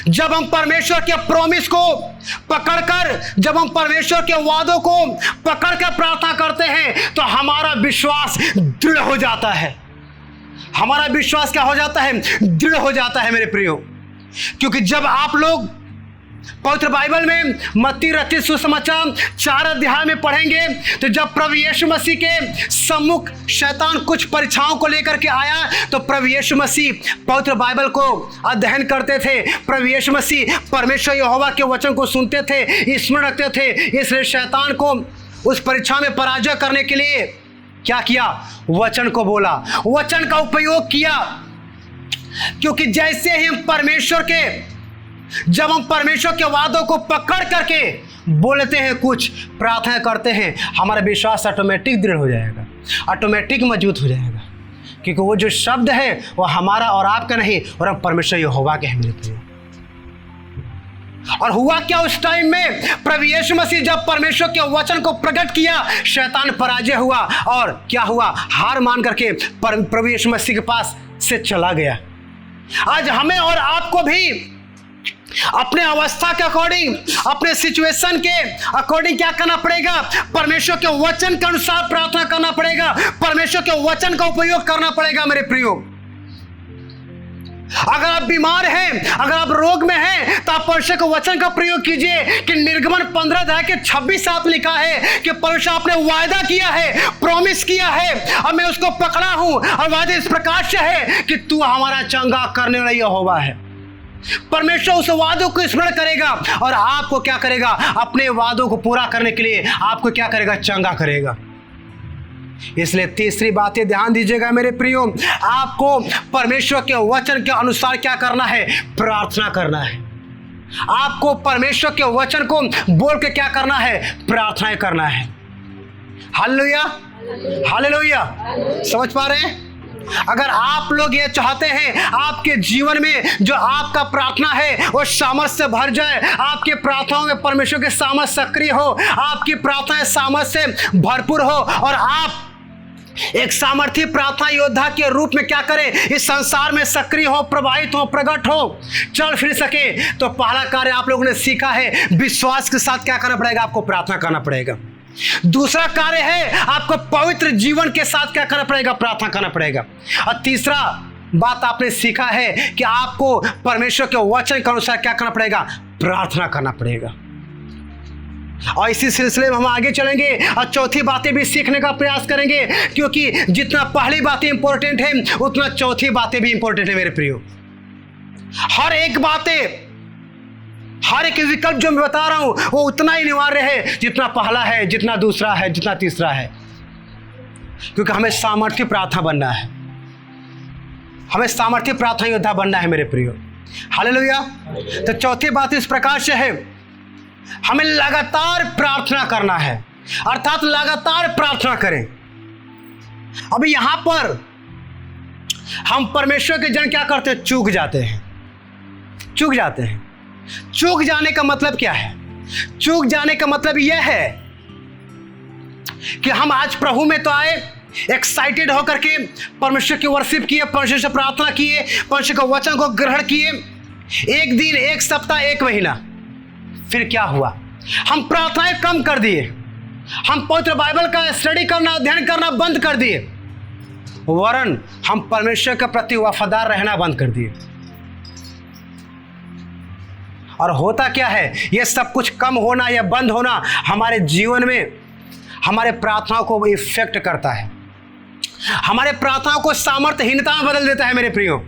जब हम परमेश्वर के प्रॉमिस को पकड़कर, जब हम परमेश्वर के वादों को पकड़कर प्रार्थना करते हैं तो हमारा विश्वास दृढ़ हो जाता है। हमारा विश्वास क्या हो जाता है? दृढ़ हो जाता है मेरे प्रियो। क्योंकि जब आप लोग पवित्र बाइबल में मत्ती रचित सुसमाचार 4 अध्याय में पढ़ेंगे तो जब प्रभु यीशु मसीह के सम्मुख शैतान कुछ परीक्षाओं को लेकर के आया तो प्रभु यीशु मसीह पवित्र बाइबल को अध्ययन करते थे। प्रभु यीशु मसीह परमेश्वर यहोवा के वचन को सुनते थे, स्मरण रखते थे। इसलिए शैतान को उस परीक्षा में पराजय करने के लिए क्या किया? वचन को बोला, वचन का उपयोग किया। क्योंकि जैसे ही जब हम परमेश्वर के वादों को पकड़ करके बोलते हैं, कुछ प्रार्थना करते हैं, हमारा विश्वास ऑटोमेटिक दृढ़ हो जाएगा, ऑटोमेटिक मजबूत हो जाएगा। क्योंकि वो जो शब्द है वो हमारा और आपका नहीं, और हम परमेश्वर यहोवा के हैं मेरे प्रिय। और हुआ क्या उस टाइम में? प्रभु यीशु मसीह जब परमेश्वर के वचन को प्रकट किया, शैतान पराजय हुआ, और क्या हुआ? हार मान करके प्रभु यीशु मसीह के पास से चला गया। आज हमें और आपको भी अपने अवस्था के अकॉर्डिंग, अपने सिचुएशन के अकॉर्डिंग क्या करना पड़ेगा? परमेश्वर के वचन के अनुसार प्रार्थना करना पड़ेगा, परमेश्वर के वचन का उपयोग करना पड़ेगा मेरे प्रियो। अगर आप बीमार हैं, अगर आप रोग में हैं, तो आप परमेश्वर के वचन का प्रयोग कीजिए। कि निर्गमन 15 अध्याय के 26 लिखा है कि परमेश्वर आपने वायदा किया है, प्रॉमिस किया है, और मैं उसको पकड़ा हूं, और वायदा इस प्रकार से है कि तू हमारा चंगा करने वाला यहोवा है। परमेश्वर उस वादों को स्मरण करेगा और आपको क्या करेगा? अपने वादों को पूरा करने के लिए आपको क्या करेगा? चंगा करेगा। इसलिए तीसरी बातें ध्यान दीजिएगा मेरे प्रियो, आपको परमेश्वर के वचन के अनुसार क्या करना है? प्रार्थना करना है। आपको परमेश्वर के वचन को बोल के क्या करना है? प्रार्थनाएं करना है। Hallelujah, hallelujah. समझ पा रहे हैं? अगर आप लोग ये चाहते हैं आपके जीवन में जो आपका प्रार्थना है वो सामर्थ से भर जाए, आपके प्रार्थनाओं में परमेश्वर के सामर्थ सक्रिय हो, आपकी प्रार्थनाएं सामर्थ से भरपूर हो, और आप एक सामर्थी प्रार्थना योद्धा के रूप में क्या करें, इस संसार में सक्रिय हो, प्रवाहित हो, प्रकट हो, चल फिर सके, तो पहला कार्य आप लोगों ने सीखा है, विश्वास के साथ क्या करना पड़ेगा, आपको प्रार्थना करना पड़ेगा। दूसरा कार्य है, आपको पवित्र जीवन के साथ क्या करना पड़ेगा, प्रार्थना करना पड़ेगा। और तीसरा बात आपने सीखा है कि आपको परमेश्वर के वचन के अनुसार क्या करना पड़ेगा, प्रार्थना करना पड़ेगा। और इसी सिलसिले में हम आगे चलेंगे और चौथी बातें भी सीखने का प्रयास करेंगे, क्योंकि जितना पहली बातें इंपॉर्टेंट है उतना चौथी बातें भी इंपॉर्टेंट है मेरे प्रियो। हर एक विकल्प जो मैं बता रहा हूं वो उतना ही अनिवार्य है जितना पहला है, जितना दूसरा है, जितना तीसरा है, क्योंकि हमें सामर्थ्य प्रार्थना बनना है, हमें सामर्थ्य प्रार्थना योद्धा बनना है मेरे प्रियो। हालेलुया। तो चौथी बात इस प्रकार से है, हमें लगातार प्रार्थना करना है, अर्थात लगातार प्रार्थना करें। अभी यहां पर हम परमेश्वर के जन क्या करते हैं, चूक जाते हैं। चूक जाने का मतलब क्या है? चूक जाने का मतलब यह है कि हम आज प्रभु में तो आए, एक्साइटेड होकर के परमेश्वर की वर्शिप किए, परमेश्वर से प्रार्थना किए, परमेश्वर के वचन को ग्रहण किए, एक दिन, एक सप्ताह, एक महीना, फिर क्या हुआ, हम प्रार्थनाएं कम कर दिए, हम पवित्र बाइबल का स्टडी करना, अध्ययन करना बंद कर दिए, वरन हम परमेश्वर के प्रति वफादार रहना बंद कर दिए। और होता क्या है, यह सब कुछ कम होना या बंद होना हमारे जीवन में हमारे प्रार्थनाओं को इफेक्ट करता है, हमारे प्रार्थनाओं को सामर्थ्यहीनता में बदल देता है मेरे प्रियो।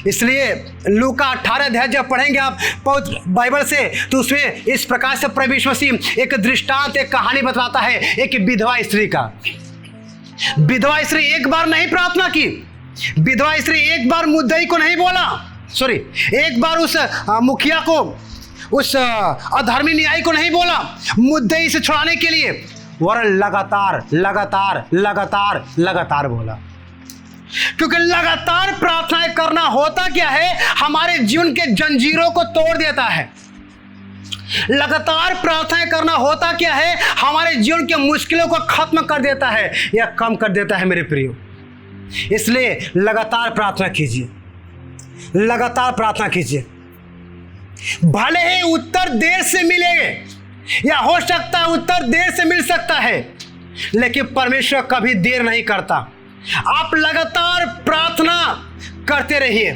इसलिए लूका 18 अध्याय जब पढ़ेंगे आप पवित्र बाइबल से, तो उसमें इस प्रकार से प्रभु यीशु मसीह एक दृष्टांत, एक कहानी बताता है, एक विधवा स्त्री का। विधवा स्त्री एक बार नहीं प्रार्थना की, विधवा स्त्री एक बार मुद्दई को नहीं बोला, एक बार उस मुखिया को, उस अधर्मी न्यायी को नहीं बोला मुद्दई से छुड़ाने के लिए, वरन लगातार लगातार लगातार लगातार बोला। क्योंकि लगातार प्रार्थनाएं करना होता क्या है, हमारे जीवन के जंजीरों को तोड़ देता है। लगातार प्रार्थनाएं करना होता क्या है, हमारे जीवन के मुश्किलों को खत्म कर देता है या कम कर देता है मेरे प्रियो। इसलिए लगातार प्रार्थना कीजिए, लगातार प्रार्थना कीजिए। भले ही उत्तर देर से मिले या हो सकता है उत्तर देर से मिल सकता है, लेकिन परमेश्वर कभी देर नहीं करता। आप लगातार प्रार्थना करते रहिए,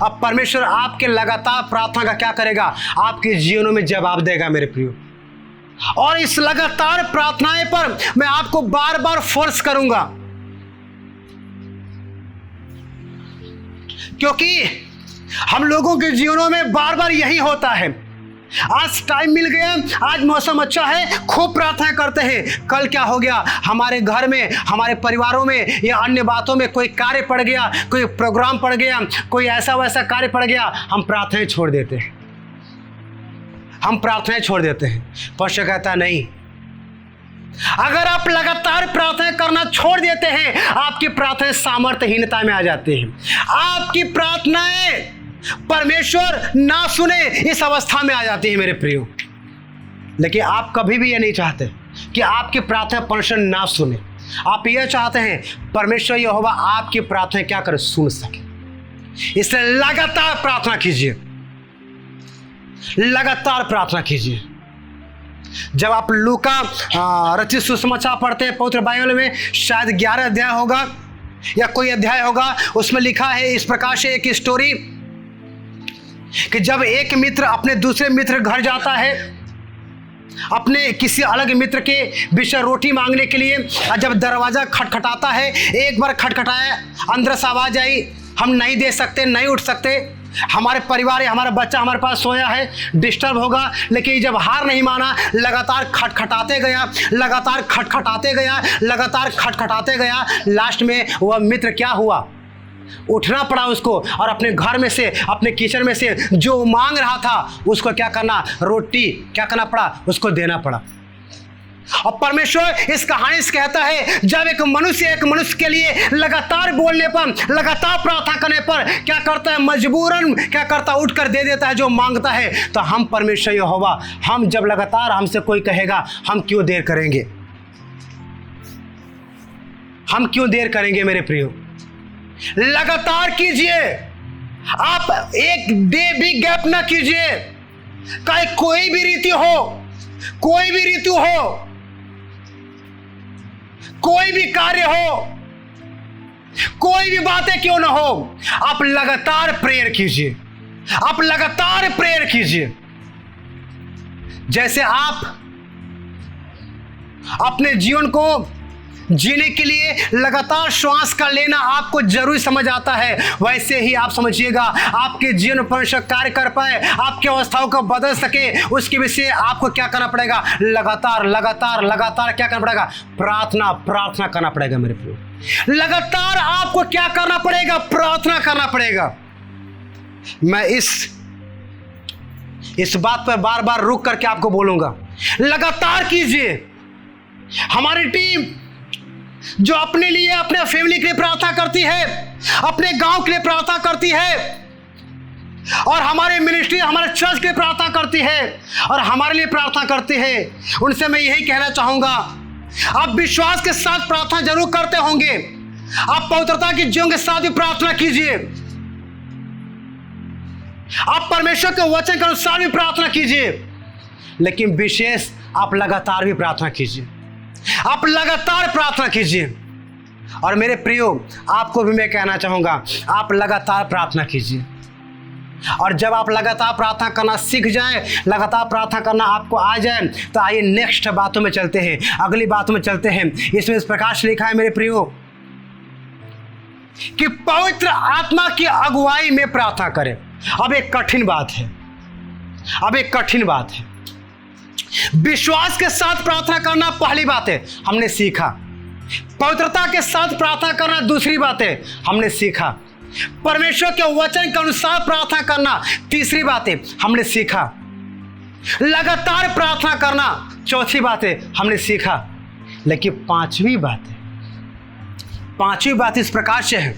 अब परमेश्वर आपके लगातार प्रार्थना का क्या करेगा, आपके जीवनों में जवाब देगा मेरे प्रियो। और इस लगातार प्रार्थनाएं पर मैं आपको बार बार फोर्स करूंगा, क्योंकि हम लोगों के जीवनों में बार बार यही होता है। आज टाइम मिल गया, आज मौसम अच्छा है, खूब प्रार्थना करते हैं, कल क्या हो गया, हमारे घर में, हमारे परिवारों में या अन्य बातों में कोई कार्य पड़ गया, कोई प्रोग्राम पड़ गया, कोई ऐसा वैसा कार्य पड़ गया, हम प्रार्थनाएं छोड़ देते हैं, हम प्रार्थनाएं छोड़ देते हैं। परमेश्वर कहता नहीं, अगर आप लगातार प्रार्थना करना छोड़ देते हैं, आपकी प्रार्थनाएं सामर्थ्यहीनता में आ जाती हैं, आपकी प्रार्थनाएं परमेश्वर ना सुने इस अवस्था में आ जाती है मेरे प्रियो। लेकिन आप कभी भी ये नहीं चाहते कि आपकी प्रार्थना परमेश्वर ना सुने, आप ये चाहते हैं परमेश्वर यहोवा आपकी प्रार्थना क्या करे, सुन सके। इसलिए लगातार प्रार्थना कीजिए, लगातार प्रार्थना कीजिए। जब आप लूका रचित सुसमाचार पढ़ते हैं पवित्र बाइबल में, शायद 11 अध्याय होगा या कोई अध्याय होगा, उसमें लिखा है इस प्रकार से एक स्टोरी कि जब एक मित्र अपने दूसरे मित्र घर जाता है, अपने किसी अलग मित्र के विषय रोटी मांगने के लिए, और जब दरवाजा खटखटाता है, एक बार खटखटाया, अंदर से आवाज आई, हम नहीं दे सकते, नहीं उठ सकते, हमारे परिवार या हमारा बच्चा हमारे पास सोया है, डिस्टर्ब होगा। लेकिन जब हार नहीं माना, लगातार खटखटाते गया, लगातार खटखटाते गया, लगातार खटखटाते गया, लास्ट में वह मित्र क्या हुआ, उठना पड़ा उसको, और अपने घर में से, अपने किचन में से जो मांग रहा था उसको क्या करना, रोटी क्या करना पड़ा, उसको देना पड़ा। और परमेश्वर इस कहानी से कहता है, जब एक मनुष्य के लिए लगातार बोलने पर, लगातार प्रार्थना करने पर क्या करता है, मजबूरन क्या करता है, उठ कर दे देता है जो मांगता है। तो हम परमेश्वर यहोवा, हम जब लगातार हमसे कोई कहेगा, हम क्यों देर करेंगे, हम क्यों देर करेंगे मेरे प्रियो? लगातार कीजिए, आप एक डे भी गैप ना कीजिए। चाहे कोई भी रीति हो, कोई भी ऋतु हो, कोई भी कार्य हो, कोई भी बातें क्यों ना हो, आप लगातार प्रेयर कीजिए, आप लगातार प्रेयर कीजिए। जैसे आप अपने जीवन को जीने के लिए लगातार श्वास का लेना आपको जरूरी समझ आता है, वैसे ही आप समझिएगा आपके जीवन पर परमेश्वर कार्य कर पाए, आपकी अवस्थाओं को बदल सके, उसके विषय आपको क्या करना पड़ेगा? लगातार लगातार लगातार क्या करना पड़ेगा? प्रार्थना, प्रार्थना करना पड़ेगा मेरे प्रियो। लगातार आपको क्या करना पड़ेगा? प्रार्थना करना पड़ेगा। मैं इस बात पर बार बार रुक करके आपको बोलूंगा, लगातार कीजिए। हमारी टीम जो अपने लिए, अपने फैमिली के लिए प्रार्थना करती है, अपने गांव के लिए प्रार्थना करती है, और हमारे मिनिस्ट्री, हमारे चर्च के लिए प्रार्थना करती है, और हमारे लिए प्रार्थना करती है, उनसे मैं यही कहना चाहूंगा, आप विश्वास के साथ प्रार्थना जरूर करते होंगे, आप पवित्रता की जीवन के साथ भी प्रार्थना कीजिए, आप परमेश्वर के वचन के अनुसार भी प्रार्थना कीजिए, लेकिन विशेष आप लगातार भी प्रार्थना कीजिए, आप लगातार प्रार्थना कीजिए। और मेरे प्रियो, आपको भी मैं कहना चाहूंगा, आप लगातार प्रार्थना कीजिए। और जब आप लगातार प्रार्थना करना सीख जाएं, लगातार प्रार्थना करना आपको आ जाए, तो आइए नेक्स्ट बातों में चलते हैं, अगली बातों में चलते हैं। इसमें इस प्रकार से लिखा है मेरे प्रियो कि पवित्र आत्मा की अगुवाई में प्रार्थना करें। अब एक कठिन बात है, अब एक कठिन बात है। विश्वास के साथ प्रार्थना करना पहली बात है, हमने सीखा। पवित्रता के साथ प्रार्थना करना दूसरी बात है, हमने सीखा। परमेश्वर के वचन के अनुसार प्रार्थना करना तीसरी बात है, हमने सीखा। लगातार प्रार्थना करना चौथी बात है, हमने सीखा। लेकिन पांचवी बात इस प्रकार से है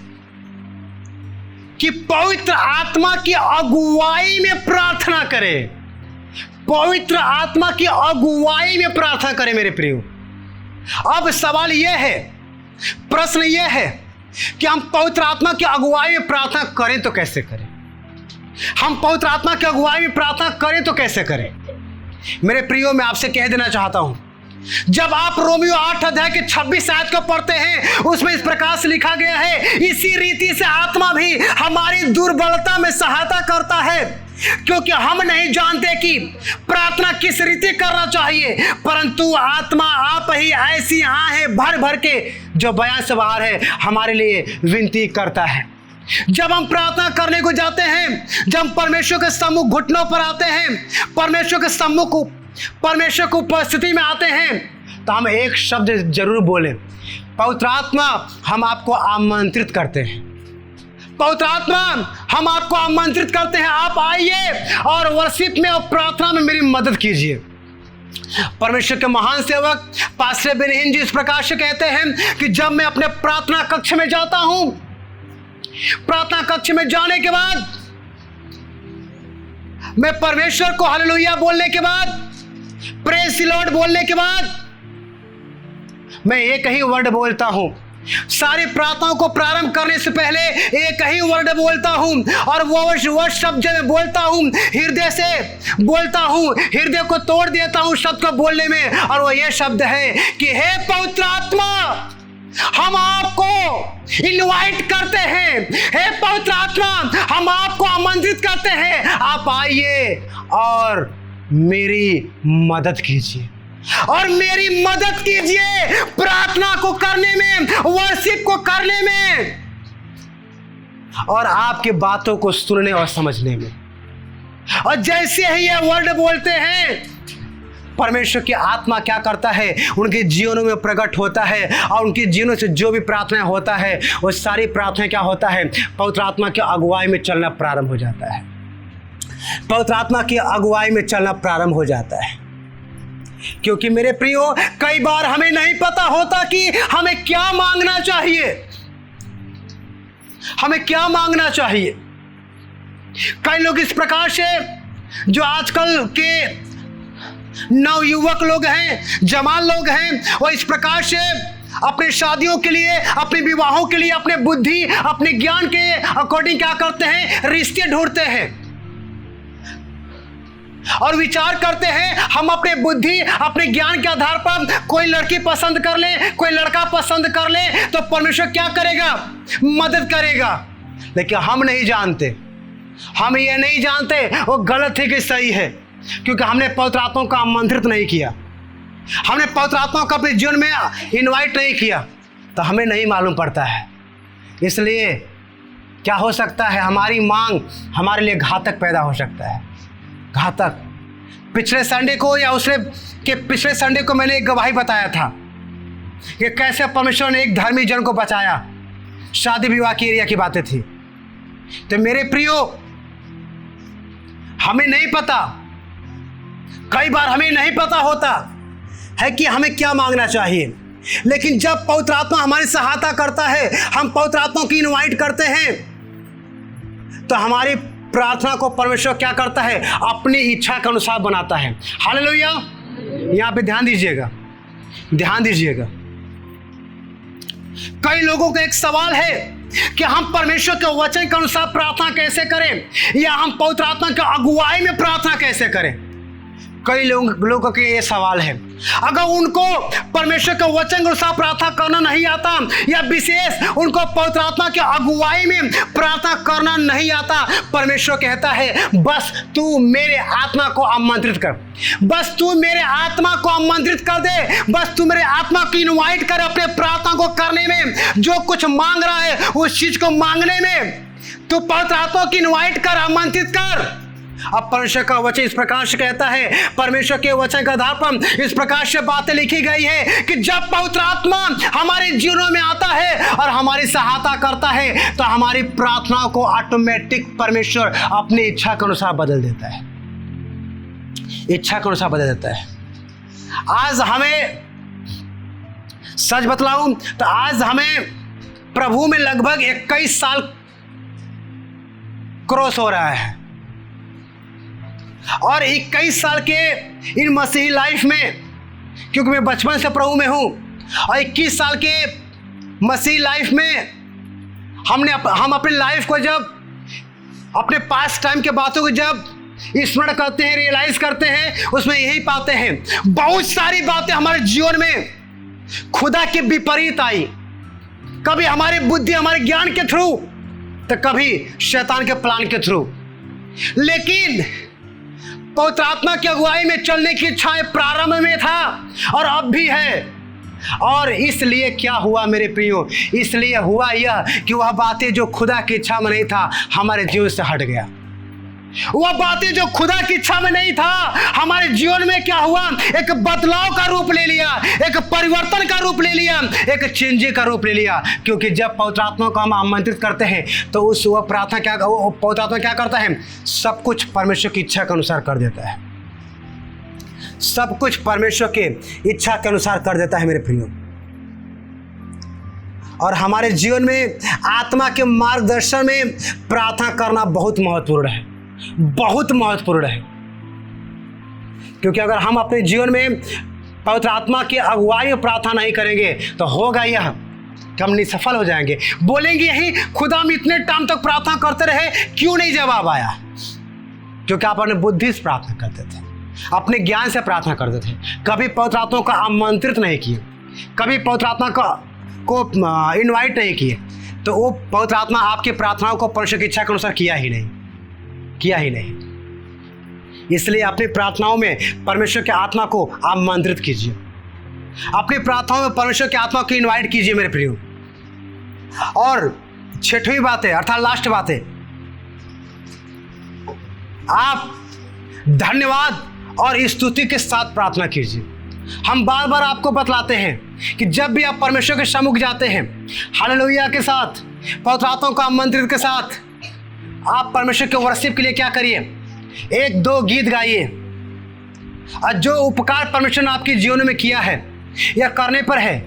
कि पवित्र आत्मा की अगुवाई में प्रार्थना करें। पवित्र आत्मा की अगुवाई में प्रार्थना करें मेरे प्रियो। अब सवाल यह है, प्रश्न यह है कि हम पवित्र आत्मा की अगुवाई में प्रार्थना करें तो कैसे करें? हम पवित्र आत्मा की अगुवाई में प्रार्थना करें तो कैसे करें? मेरे प्रियो, मैं आपसे कह देना चाहता हूं, जब आप रोमियो 8 अध्याय के 26 आयत को पढ़ते हैं, उसमें इस प्रकार से लिखा गया है, इसी रीति से आत्मा भी हमारी दुर्बलता में सहायता करता है, क्योंकि हम नहीं जानते कि प्रार्थना किस रीति करना चाहिए, परंतु आत्मा आप ही ऐसी आहें भर भर के जो बयान से बाहर है हमारे लिए विनती करता है। जब हम प्रार्थना करने को जाते हैं, जब हम परमेश्वर के सम्मुख घुटनों पर आते हैं, परमेश्वर के सम्मुख, परमेश्वर की उपस्थिति में आते हैं, तो हम एक शब्द जरूर बोलें, पवित्र आत्मा हम आपको आमंत्रित करते हैं। पवित्र आत्मा हम आपको आमंत्रित करते हैं, आप आइए और वर्शिप में और प्रार्थना में मेरी मदद कीजिए। परमेश्वर के महान सेवक पास्टर बेनिहीन जी इस प्रकार से कहते हैं कि जब मैं अपने प्रार्थना कक्ष में जाता हूं, प्रार्थना कक्ष में जाने के बाद मैं परमेश्वर को हालेलुया बोलने के बाद, प्रेज द लॉर्ड बोलने के बाद, मैं एक ही वर्ड बोलता हूं। सारी प्रार्थनाओं को प्रारंभ करने से पहले एक ही वर्ड बोलता हूं, और वो शब्द मैं बोलता हूं, हृदय से बोलता हूं, हृदय को तोड़ देता हूं शब्द को बोलने में, और वो ये शब्द है कि हे पवित्र आत्मा, हम आपको इनवाइट करते हैं, हे पवित्र आत्मा हम आपको आमंत्रित करते हैं, आप आइए और मेरी मदद कीजिए, और मेरी मदद कीजिए प्रार्थना को करने में, वर्शिप को करने में, और आपके बातों को सुनने और समझने में। और जैसे ही ये वर्ड बोलते हैं, परमेश्वर की आत्मा क्या करता है, उनके जीवनों में प्रकट होता है, और उनके जीवनों से जो भी प्रार्थना होता है, वो सारी प्रार्थना क्या होता है, पवित्र आत्मा की अगुवाई में चलना प्रारंभ हो जाता है। पवित्र आत्मा की अगुवाई में चलना प्रारंभ हो जाता है। क्योंकि मेरे प्रियो, कई बार हमें नहीं पता होता कि हमें क्या मांगना चाहिए, हमें क्या मांगना चाहिए। कई लोग इस प्रकार से, जो आजकल के नवयुवक लोग हैं, जवान लोग हैं, वो इस प्रकार से अपनी शादियों के लिए, अपने विवाहों के लिए, अपने बुद्धि, अपने ज्ञान के अकॉर्डिंग क्या करते हैं? रिश्ते ढूंढते हैं और विचार करते हैं हम अपने बुद्धि, अपने ज्ञान के आधार पर कोई लड़की पसंद कर ले, कोई लड़का पसंद कर ले तो परमेश्वर क्या करेगा? मदद करेगा। लेकिन हम नहीं जानते, हम ये नहीं जानते वो गलत है कि सही है, क्योंकि हमने पवित्र आत्मा को आमंत्रित नहीं किया, हमने पवित्र आत्मा को अपने जीवन में इनवाइट नहीं किया, तो हमें नहीं मालूम पड़ता है। इसलिए क्या हो सकता है? हमारी मांग हमारे लिए घातक पैदा हो सकता है, घातक। पिछले संडे को या उसने के पिछले संडे को मैंने एक गवाही बताया था कि कैसे परमेश्वर ने एक धर्मी जन को बचाया। शादी विवाह की एरिया की बातें थी। तो मेरे प्रियो, हमें नहीं पता, कई बार हमें नहीं पता होता है कि हमें क्या मांगना चाहिए, लेकिन जब पवित्र आत्मा हमारी सहायता करता है, हम पवित्र आत्मा की इनवाइट करते हैं, तो हमारी प्रार्थना को परमेश्वर क्या करता है? अपनी इच्छा के अनुसार बनाता है। हालेलुया। यहां पे ध्यान दीजिएगा, ध्यान दीजिएगा। कई लोगों का एक सवाल है कि हम परमेश्वर के वचन के अनुसार प्रार्थना कैसे करें, या हम पवित्र आत्मा की अगुवाई में प्रार्थना कैसे करें। कई लोगों के ये सवाल है। अगर उनको परमेश्वर के वचन के अनुसार प्रार्थना करना नहीं आता, या विशेष उनको पवित्र आत्मा की अगुवाई में प्रार्थना करना नहीं आता, परमेश्वर कहता है बस तू मेरे आत्मा को आमंत्रित कर, बस तू मेरे आत्मा को आमंत्रित कर दे, बस तू मेरे आत्मा को इनवाइट कर अपने प्रार्थना को करने में। जो कुछ मांग रहा है उस चीज को मांगने में तू पवित्र आत्मा की इनवाइट कर, आमंत्रित कर। अब परमेश्वर का वचन इस प्रकार से कहता है, परमेश्वर के वचन के आधार पर इस प्रकार से बातें लिखी गई है कि जब पवित्र आत्मा हमारे जीवनों में आता है और हमारी सहायता करता है, तो हमारी प्रार्थना को ऑटोमेटिक परमेश्वर अपनी इच्छा के अनुसार बदल देता है, इच्छा के अनुसार बदल देता है। आज हमें सच बतलाऊं तो आज हमें प्रभु में लगभग 21 साल क्रॉस हो रहा है, और 21 साल के इन मसीही लाइफ में, क्योंकि मैं बचपन से प्रभु में हूं, और 21 साल के मसीही लाइफ में हम अपनी लाइफ को जब अपने पास्ट टाइम के बातों को जब स्मरण करते हैं, रियलाइज करते हैं, उसमें यही पाते हैं बहुत सारी बातें हमारे जीवन में खुदा के विपरीत आई। कभी हमारी बुद्धि, हमारे ज्ञान के थ्रू, तो कभी शैतान के प्लान के थ्रू। लेकिन पवित्र आत्मा की अगुवाई में चलने की इच्छा प्रारंभ में था और अब भी है। और इसलिए क्या हुआ मेरे प्रियो? इसलिए हुआ यह कि वह बातें जो खुदा की इच्छा में नहीं था हमारे जीवन से हट गया। वह बातें जो खुदा की इच्छा में नहीं था हमारे जीवन में क्या हुआ? एक बदलाव का रूप ले लिया, एक परिवर्तन का रूप ले लिया, एक चेंज का रूप ले लिया। क्योंकि जब पवित्र आत्मा को हम आमंत्रित करते हैं तो उस वह प्रार्थना क्या, वो पवित्र आत्मा क्या करता है? सब कुछ परमेश्वर की इच्छा के अनुसार कर देता है, सब कुछ परमेश्वर के इच्छा के अनुसार कर देता है मेरे प्रियो। और हमारे जीवन में आत्मा के मार्गदर्शन में प्रार्थना करना बहुत महत्वपूर्ण है, बहुत महत्वपूर्ण है। क्योंकि अगर हम अपने जीवन में पवित्र आत्मा की अगुवाई में प्रार्थना नहीं करेंगे तो होगा यह कि हम निसफल हो जाएंगे। बोलेंगे यही, खुदा हम इतने टाइम तक प्रार्थना करते रहे, क्यों नहीं जवाब आया? क्योंकि आप अपने बुद्धि से प्रार्थना करते थे, अपने ज्ञान से प्रार्थना करते थे, कभी पवित्र आत्मा को आमंत्रित नहीं किए, कभी पवित्र आत्मा को इनवाइट नहीं किए, तो वो पवित्र आत्मा आपकी प्रार्थनाओं को परमेश्वर की इच्छा के अनुसार किया ही नहीं। इसलिए अपनी प्रार्थनाओं में परमेश्वर के आत्मा को आमंत्रित कीजिए, अपनी प्रार्थनाओं में परमेश्वर के आत्मा को इनवाइट कीजिए मेरे प्रियो। और 6वीं बात है, अर्थात लास्ट बात है, आप धन्यवाद और स्तुति के साथ प्रार्थना कीजिए। हम बार बार आपको बतलाते हैं कि जब भी आप परमेश्वर के सम्मुख जाते हैं, हालेलुया के साथ, पवित्र आत्मा को आमंत्रित के साथ, आप परमेश्वर के वर्शिप के लिए क्या करिए? 1-2 गीत गाइए। और जो उपकार परमेश्वर ने आपके जीवन में किया है या करने पर है,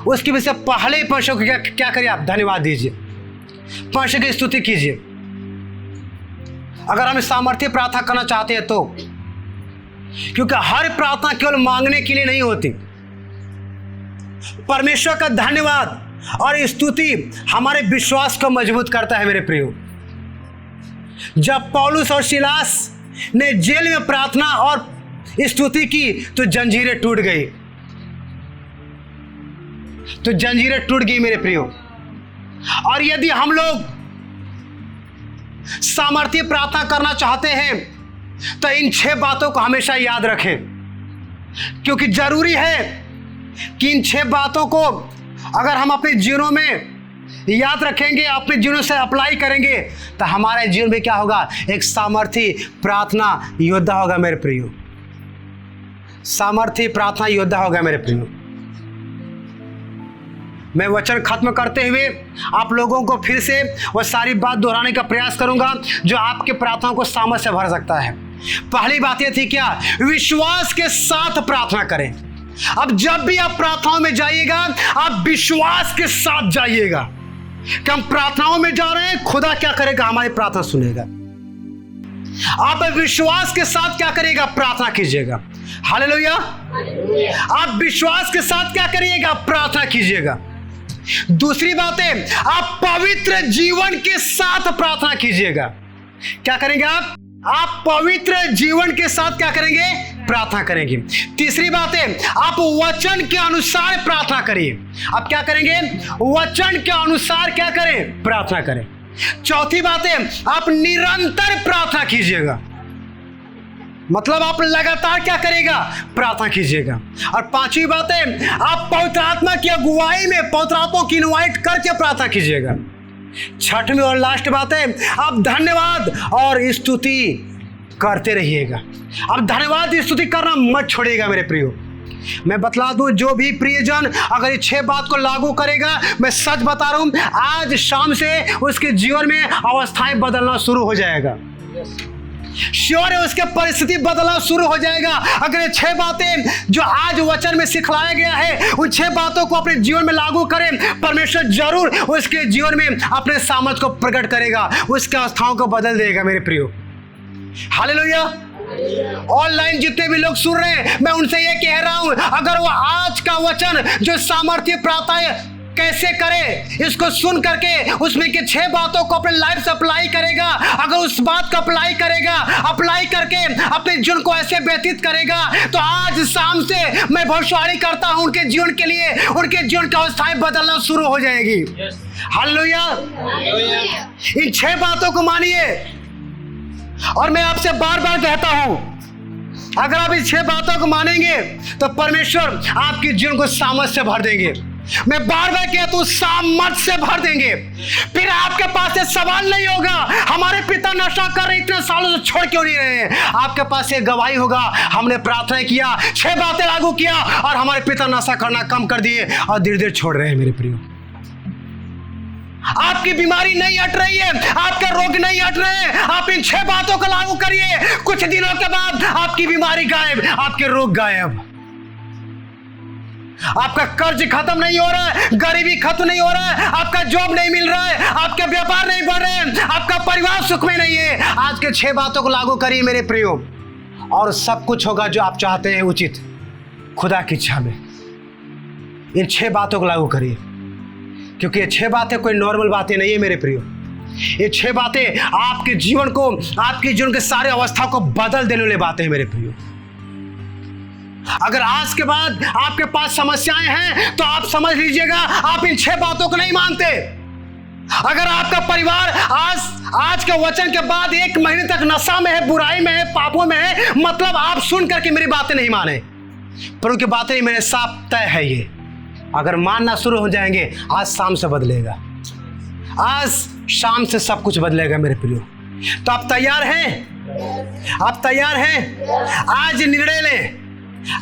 उसकी वजह से पहले परमेश्वर को क्या करिए? आप धन्यवाद दीजिए, परमेश्वर की स्तुति कीजिए। अगर हम सामर्थ्य प्रार्थना करना चाहते हैं तो, क्योंकि हर प्रार्थना केवल मांगने के लिए नहीं होती, परमेश्वर का धन्यवाद और स्तुति हमारे विश्वास को मजबूत करता है मेरे प्रियो। जब पौलुस और सिलास ने जेल में प्रार्थना और स्तुति की तो जंजीरें टूट गई, मेरे प्रियो। और यदि हम लोग सामर्थ्य प्रार्थना करना चाहते हैं तो इन 6 बातों को हमेशा याद रखें, क्योंकि जरूरी है कि इन 6 बातों को अगर हम अपने जीवनों में याद रखेंगे, अपने जीवन से अप्लाई करेंगे, तो हमारे जीवन में क्या होगा? एक सामर्थी प्रार्थना योद्धा होगा मेरे प्रियो। सामर्थी प्रार्थना योद्धा होगा मेरे प्रियो। मैं वचन खत्म करते हुए आप लोगों को फिर से वह सारी बात दोहराने का प्रयास करूंगा जो आपके प्रार्थनाओं को सामर्थ्य से भर सकता है। पहली बात यह थी क्या? विश्वास के साथ प्रार्थना करें। अब जब भी आप प्रार्थनाओं में जाइएगा, आप विश्वास के साथ जाइएगा कि हम प्रार्थनाओं में जा रहे हैं, खुदा क्या करेगा? हमारी प्रार्थना सुनेगा। आप विश्वास के साथ क्या करिएगा? प्रार्थना कीजिएगा। हालेलुया। आप विश्वास के साथ क्या करिएगा? प्रार्थना कीजिएगा। दूसरी बात है, आप पवित्र जीवन के साथ प्रार्थना कीजिएगा। क्या करेंगे आप पवित्र जीवन के साथ क्या करेंगे? प्रार्थना करेंगे। तीसरी बात है, आप वचन के अनुसार प्रार्थना करिए। आप क्या करेंगे? वचन के अनुसार क्या करें? प्रार्थना करें। चौथी बात है, आप निरंतर प्रार्थना कीजिएगा। मतलब आप लगातार क्या करेगा? प्रार्थना कीजिएगा। और पांचवी बात है, आप पवित्र आत्मा की अगुवाई में पवित्र आत्मा की इनवाइट करके प्रार्थना कीजिएगा। छठवीं और लास्ट बात है, आप धन्यवाद और स्तुति करते रहिएगा। अब धन्यवाद स्तुति करना मत छोड़िएगा मेरे प्रियो। मैं बतला दूं, जो भी प्रियजन अगर ये 6 बात को लागू करेगा, मैं सच बता रहा हूं, आज शाम से उसके जीवन में अवस्थाएं बदलना शुरू हो जाएगा। श्योर है, उसके परिस्थिति बदलना शुरू हो जाएगा। अगर ये 6 बातें जो आज वचन में सिखलाया गया है, उन 6 बातों को अपने जीवन में लागू करें, परमेश्वर जरूर उसके जीवन में अपने सामर्थ को प्रकट करेगा, उसके अवस्थाओं को बदल देगा मेरे प्रियो। हालेलुया। ऑनलाइन जितने भी लोग सुन रहे हैं, मैं उनसे ये कह रहा हूं, अगर वो आज का वचन जो सामर्थ्य प्रार्थना कैसे करे, इसको सुन करके उसमें के 6 बातों को अपने लाइफ से अप्लाई करेगा, अगर उस बात को अप्लाई करके अपने जीवन को ऐसे व्यतीत करेगा, तो आज शाम से मैं भविष्यवाणी करता हूं उनके जीवन के लिए, उनके जीवन की अवस्थाएं बदलना शुरू हो जाएगी। हालेलुया। इन 6 बातों को मानिए। और मैं आपसे बार बार कहता हूं, अगर आप इस 6 बातों को मानेंगे तो परमेश्वर आपके जीवन को सामर्थ से भर देंगे। मैं बार बार कहता हूं, सामर्थ से भर देंगे। फिर आपके पास एक सवाल नहीं होगा, हमारे पिता नशा कर रहे, इतने सालों से छोड़ क्यों नहीं रहे हैं। आपके पास एक गवाही होगा, हमने प्रार्थना किया, 6 बातें लागू किया और हमारे पिता नशा करना कम कर दिए और धीरे धीरे छोड़ रहे हैं मेरे प्रियो। आपकी बीमारी नहीं हट रही है, आपके रोग नहीं हट रहे हैं, आप इन 6 बातों को लागू करिए, कुछ दिनों के बाद आपकी बीमारी गायब, आपके रोग गायब। आपका कर्ज खत्म नहीं हो रहा है, गरीबी खत्म नहीं हो रहा है, आपका जॉब नहीं मिल रहा है, आपके व्यापार नहीं बढ़ रहे हैं, आपका परिवार सुख में नहीं है। आज के 6 बातों को लागू करिए मेरे प्रियो, और सब कुछ होगा जो आप चाहते हैं उचित खुदा की इच्छा में। इन 6 बातों को लागू करिए, क्योंकि ये 6 बातें कोई नॉर्मल बातें नहीं है मेरे प्रियो। ये 6 बातें आपके जीवन को, आपके जीवन के सारे अवस्था को बदल देने वाली बातें हैं मेरे प्रियो। अगर आज के बाद आपके पास समस्याएं हैं तो आप समझ लीजिएगा आप इन 6 बातों को नहीं मानते। अगर आपका परिवार आज के वचन के बाद 1 महीने तक नशा में है, बुराई में है, पापों में है, मतलब आप सुन करके मेरी बातें नहीं माने, पर उनकी बातें मेरे साथ तय है। ये अगर मानना शुरू हो जाएंगे, आज शाम से बदलेगा, आज शाम से सब कुछ बदलेगा मेरे प्रियो। तो आप तैयार हैं? आप तैयार हैं? आज निर्णय लें,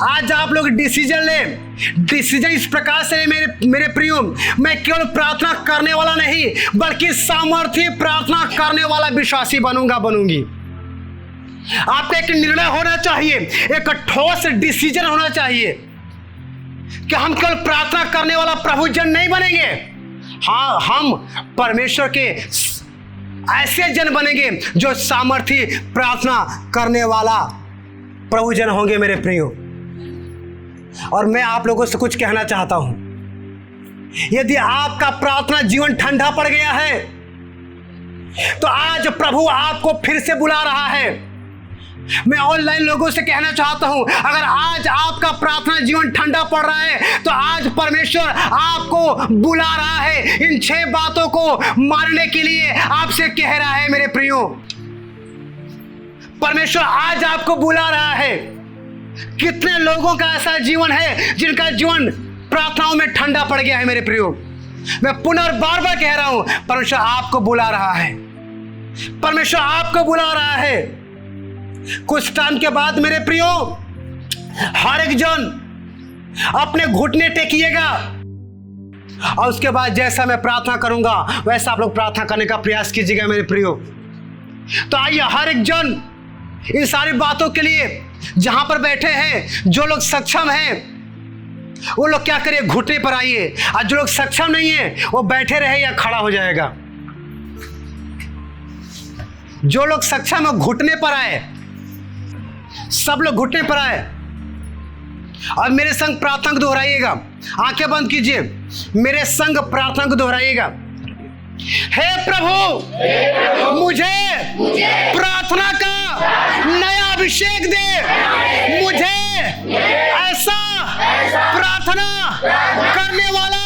आज आप लोग डिसीजन लें। डिसीजन इस प्रकार से मेरे प्रियो, मैं केवल प्रार्थना करने वाला नहीं बल्कि सामर्थ्य प्रार्थना करने वाला विश्वासी बनूंगी। आपका एक निर्णय होना चाहिए, एक ठोस डिसीजन होना चाहिए कि हम केवल प्रार्थना करने वाला प्रभुजन नहीं बनेंगे। हाँ, हम परमेश्वर के ऐसे जन बनेंगे जो सामर्थ्य प्रार्थना करने वाला प्रभुजन होंगे मेरे प्रियो। और मैं आप लोगों से कुछ कहना चाहता हूं, यदि आपका प्रार्थना जीवन ठंडा पड़ गया है तो आज प्रभु आपको फिर से बुला रहा है। मैं ऑनलाइन लोगों से कहना चाहता हूं, अगर आज आपका प्रार्थना जीवन ठंडा पड़ रहा है तो आज परमेश्वर आपको बुला रहा है इन 6 बातों को मानने के लिए। आपसे कह रहा है मेरे प्रियो, परमेश्वर आज आपको बुला रहा है। कितने लोगों का ऐसा जीवन है जिनका जीवन प्रार्थनाओं में ठंडा पड़ गया है मेरे प्रियो। मैं पुनः बार बार कह रहा हूं, परमेश्वर आपको बुला रहा है, परमेश्वर आपको बुला रहा है। कुछ टाइम के बाद मेरे प्रियो, हर एक जन अपने घुटने टेकिएगा और उसके बाद जैसा मैं प्रार्थना करूंगा वैसा आप लोग प्रार्थना करने का प्रयास कीजिएगा मेरे प्रियो। तो आइए हर एक जन इन सारी बातों के लिए जहां पर बैठे हैं, जो लोग सक्षम हैं वो लोग क्या करिए, घुटने पर आइए, और जो लोग सक्षम नहीं है वो बैठे रहे या खड़ा हो जाएगा। जो लोग सक्षम है घुटने पर आए, सब लोग घुटने पर आए और मेरे संग प्रार्थना को दोहराइएगा। आंखें बंद कीजिए, मेरे संग प्रार्थना को दोहराइएगा। हे प्रभु, मुझे प्रार्थना का नया अभिषेक दे, मुझे ऐसा प्रार्थना करने वाला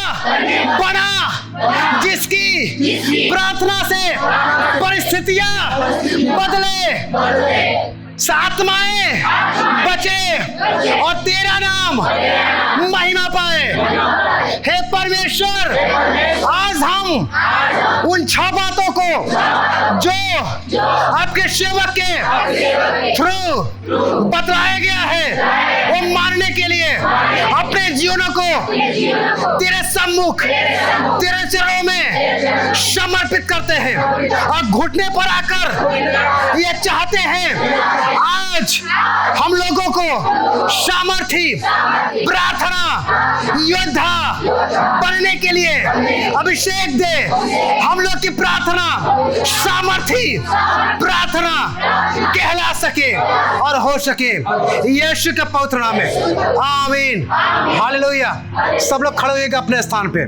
बना जिसकी प्रार्थना से परिस्थितियां बदले, आत्माएं बचे और तेरा नाम महिमा पाए। हे परमेश्वर, आज हम उन 6 बातों को जो आपके सेवक के थ्रू बतलाया गया है वो मानने के लिए अपने जीवनों को तेरे सम्मुख, तेरे चरणों में समर्पित करते हैं और घुटने पर आकर ये चाहते हैं आज हम लोगों को सामर्थी प्रार्थना योद्धा बनने के लिए अभिषेक दे। हम लोग की प्रार्थना सामर्थी प्रार्थना कहला सके और हो सके, यीशु के पवित्र नाम में आमीन। हालेलुया। सब लोग खड़े होइएगा अपने स्थान पे।